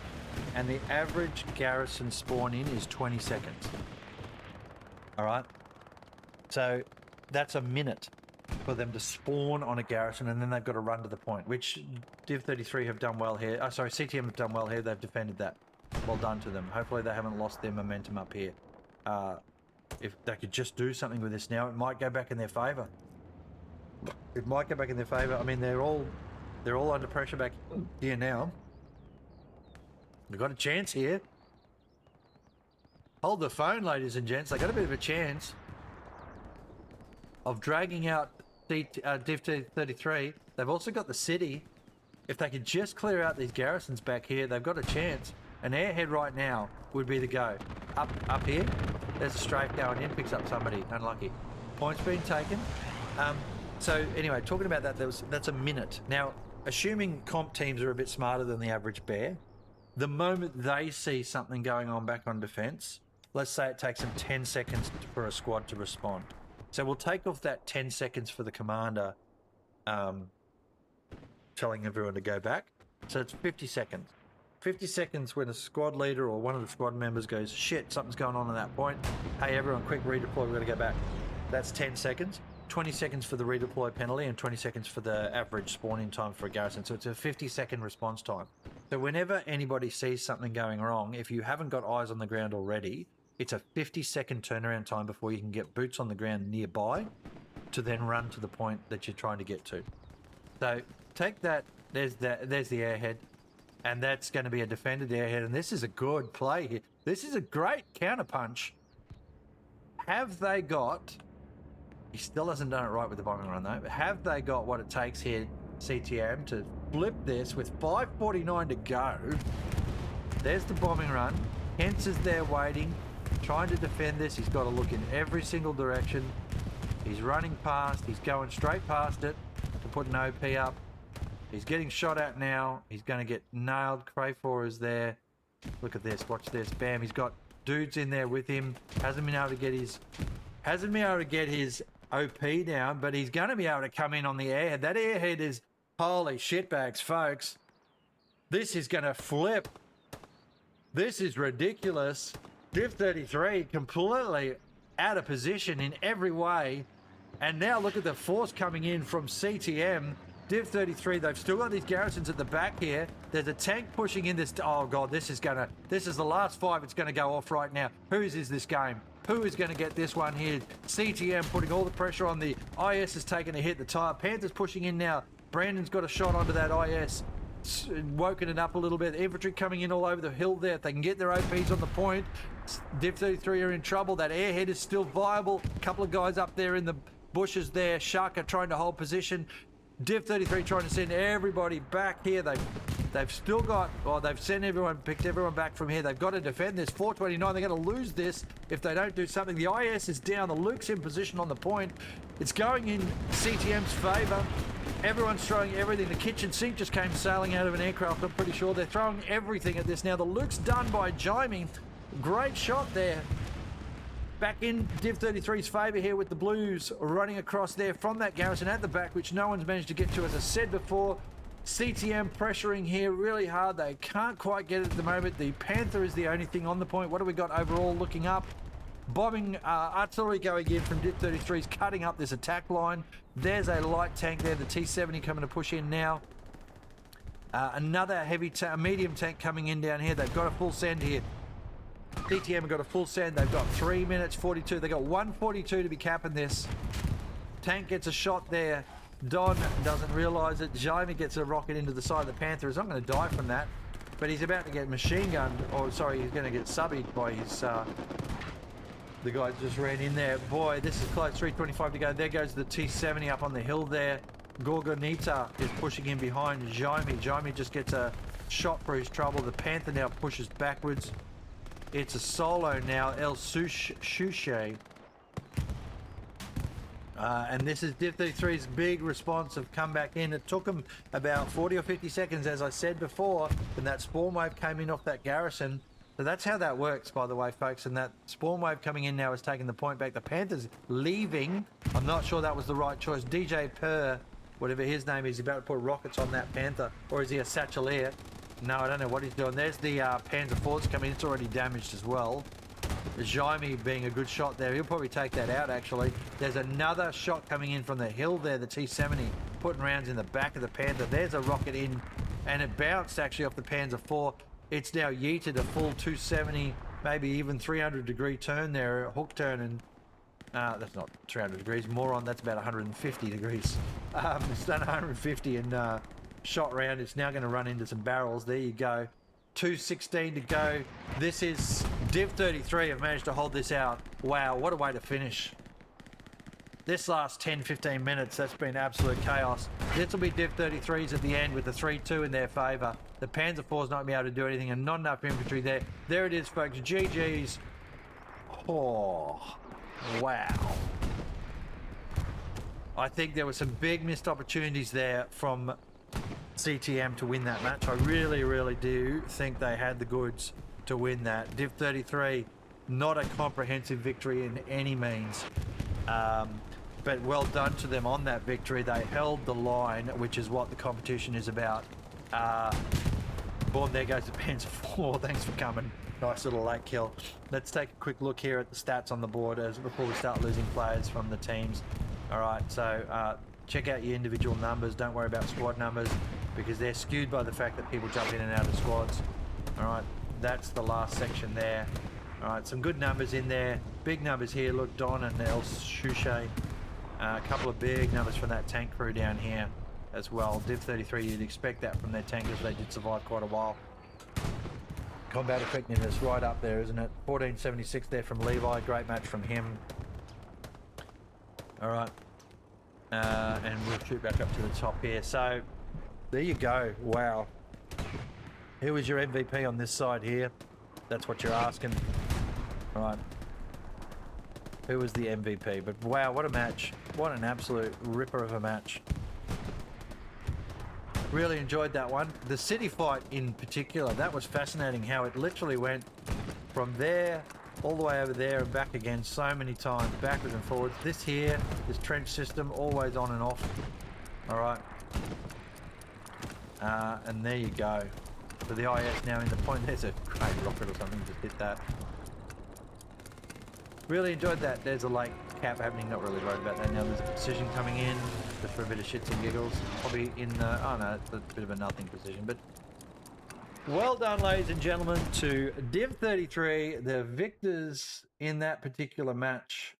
And the average garrison spawn in is 20 seconds. All right. So that's a minute for them to spawn on a garrison, and then they've got to run to the point, which DIV33 have done well here. Sorry, CTM have done well here. They've defended that. Well done to them. Hopefully they haven't lost their momentum up here. If they could just do something with this now, it might go back in their favour. It might go back in their favour. I mean, they're all under pressure back here now. We've got a chance here. Hold the phone, ladies and gents. They got a bit of a chance of dragging out DIV33. They've also got the city. If they could just clear out these garrisons back here, they've got a chance. An airhead right now would be the go. Up here, there's a strafe going in, picks up somebody. Unlucky. Points being taken. So anyway, talking about that, that's a minute. Now, assuming comp teams are a bit smarter than the average bear, the moment they see something going on back on defense, let's say it takes them 10 seconds for a squad to respond. So we'll take off that 10 seconds for the commander telling everyone to go back. So it's 50 seconds. 50 seconds when a squad leader or one of the squad members goes, shit, something's going on at that point. Hey, everyone, quick redeploy, we've got to go back. That's 10 seconds. 20 seconds for the redeploy penalty and 20 seconds for the average spawning time for a garrison. So it's a 50-second response time. So whenever anybody sees something going wrong, if you haven't got eyes on the ground already, it's a 50-second turnaround time before you can get boots on the ground nearby to then run to the point that you're trying to get to. So take that. There's the airhead. And that's going to be a defended airhead. And this is a good play here. This is a great counterpunch. Have they got... He still hasn't done it right with the bombing run, though. But have they got what it takes here, CTM, to flip this with 5:49 to go? There's the bombing run. Hence is there waiting, trying to defend this. He's got to look in every single direction. He's running past. He's going straight past it to put an OP up. He's getting shot at now. He's going to get nailed. Crayfor is there. Look at this. Watch this. Bam. He's got dudes in there with him. Hasn't been able to get his OP down, but he's going to be able to come in on the airhead. That airhead is holy shitbags, folks. This is going to flip. This is ridiculous. DIV33 completely out of position in every way. And now look at the force coming in from CTM. DIV33, they've still got these garrisons at the back here. There's a tank pushing in this. Oh God, this is the last five. It's gonna go off right now. Whose is this game? Who is gonna get this one here? CTM putting all the pressure on. The IS is taking a hit. The tire Panther's pushing in now. Brandon's got a shot onto that IS. Woken it up a little bit. Infantry coming in all over the hill there. If they can get their OPs on the point, DIV33 are in trouble. That airhead is still viable. A couple of guys up there in the bushes there. Shark are trying to hold position. DIV33 trying to send everybody back here. They've still got, well, they've picked everyone back from here. They've got to defend this. 429, they're going to lose this if they don't do something. The IS is down. The Luke's in position on the point. It's going in CTM's favour. Everyone's throwing everything. The kitchen sink just came sailing out of an aircraft, I'm pretty sure. They're throwing everything at this now. The Luke's done by Jaime. Great shot there. Back in DIV33's favour here with the Blues running across there from that garrison at the back, which no one's managed to get to, as I said before. CTM pressuring here really hard. They can't quite get it at the moment. The Panther is the only thing on the point. What do we got overall looking up? Bombing artillery going in from DIV33's cutting up this attack line. There's a light tank there, the T-70 coming to push in now. Another medium tank coming in down here. They've got a full send here. CTM have got a full send. They've got 3 minutes 42. They've got 1:42 to be capping this. Tank gets a shot there. Don doesn't realise it. Jaime gets a rocket into the side of the Panther. He's not going to die from that, but he's about to get machine gunned. Or sorry, he's going to get subbied by his... the guy just ran in there. Boy, this is close. 3:25 to go. There goes the T-70 up on the hill there. Gorgonita is pushing in behind Jaime. Jaime just gets a shot for his trouble. The Panther now pushes backwards. It's a solo now, El Shushe. And this is DIV33's big response of come back in. It took them about 40 or 50 seconds, as I said before, and that spawn wave came in off that garrison. So that's how that works, by the way, folks. And that spawn wave coming in now is taking the point back. The Panthers leaving. I'm not sure that was the right choice. DJ Per, whatever his name is, about to put rockets on that Panther. Or is he a Satchelier? No, I don't know what he's doing. There's the Panzer IVs coming in. It's already damaged as well. Jaime being a good shot there. He'll probably take that out, actually. There's another shot coming in from the hill there, the T-70, putting rounds in the back of the Panther. There's a rocket in, and it bounced actually off the Panzer IV. It's now yeeted a full 270, maybe even 300-degree turn there, a hook turn, and that's not 300 degrees, moron, that's about 150 degrees. It's done 150 and shot round. It's now going to run into some barrels. There you go. 2:16 to go. This is DIV33 have managed to hold this out. Wow, what a way to finish. This last 10-15 minutes, that's been absolute chaos. This will be DIV33s at the end with the 3-2 in their favour. The Panzer IV's not going to be able to do anything, and not enough infantry there. There it is, folks. GG's. Oh, wow. I think there were some big missed opportunities there from CTM to win that match. I really, really do think they had the goods to win that. DIV33, not a comprehensive victory in any means. But well done to them on that victory. They held the line, which is what the competition is about. Boom, there goes the Panzer IV. Thanks for coming. Nice little late kill. Let's take a quick look here at the stats on the board before we start losing players from the teams. All right, so check out your individual numbers. Don't worry about squad numbers because they're skewed by the fact that people jump in and out of squads. All right, that's the last section there. All right, some good numbers in there. Big numbers here. Look, Don and El Shushe. A couple of big numbers from that tank crew down here as well. DIV33, you'd expect that from their tankers. They did survive quite a while. Combat effectiveness right up there, isn't it? 1476 there from Levi. Great match from him. All right. And we'll shoot back up to the top here. So there you go. Wow. Who was your MVP on this side here? That's what you're asking. All right. Who was the MVP? But wow, what a match. What an absolute ripper of a match. Really enjoyed that one. The city fight in particular, that was fascinating how it literally went from there all the way over there and back again so many times, backwards and forwards. This here, this trench system, always on and off. All right. And there you go. So the IS now in the point. There's a great rocket or something, just hit that. Really enjoyed that. There's a late cap happening, not really worried about that now. There's a precision coming in, just for a bit of shits and giggles. Probably in the, oh no, it's a bit of a nothing precision, but well done, ladies and gentlemen, to DIV33, the victors in that particular match.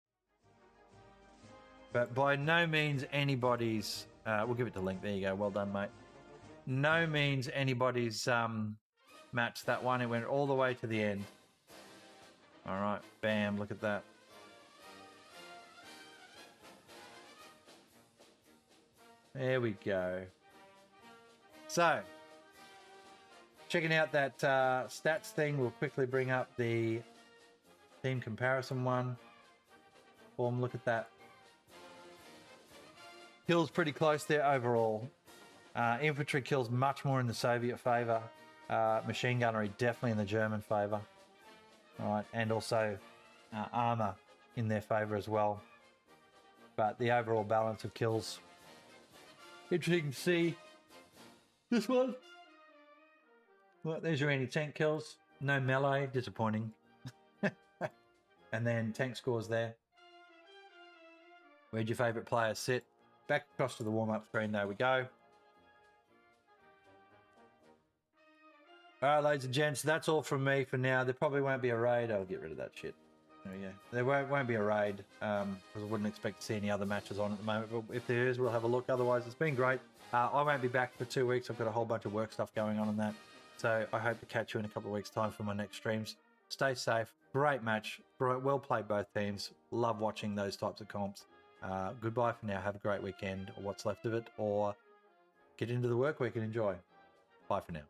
But by no means anybody's, we'll give it the link, there you go, well done, mate. No means anybody's match, that one. It went all the way to the end. All right, bam, look at that. There we go. So, checking out that stats thing, we'll quickly bring up the team comparison one. Boom, look at that. Kills pretty close there overall. Infantry kills much more in the Soviet favour. Machine gunnery definitely in the German favour. All right, and also armour in their favour as well. But the overall balance of kills, interesting to see. This one. Well, there's your anti-tank kills. No melee, disappointing. And then tank scores there. Where'd your favourite player sit? Back across to the warm-up screen, there we go. All right, ladies and gents, that's all from me for now. There probably won't be a raid. I'll get rid of that shit. There we go. There won't be a raid, because I wouldn't expect to see any other matches on at the moment. But if there is, we'll have a look. Otherwise, it's been great. I won't be back for 2 weeks. I've got a whole bunch of work stuff going on that. So I hope to catch you in a couple of weeks' time for my next streams. Stay safe. Great match. Well played, both teams. Love watching those types of comps. Goodbye for now. Have a great weekend, or what's left of it, or get into the work week and enjoy. Bye for now.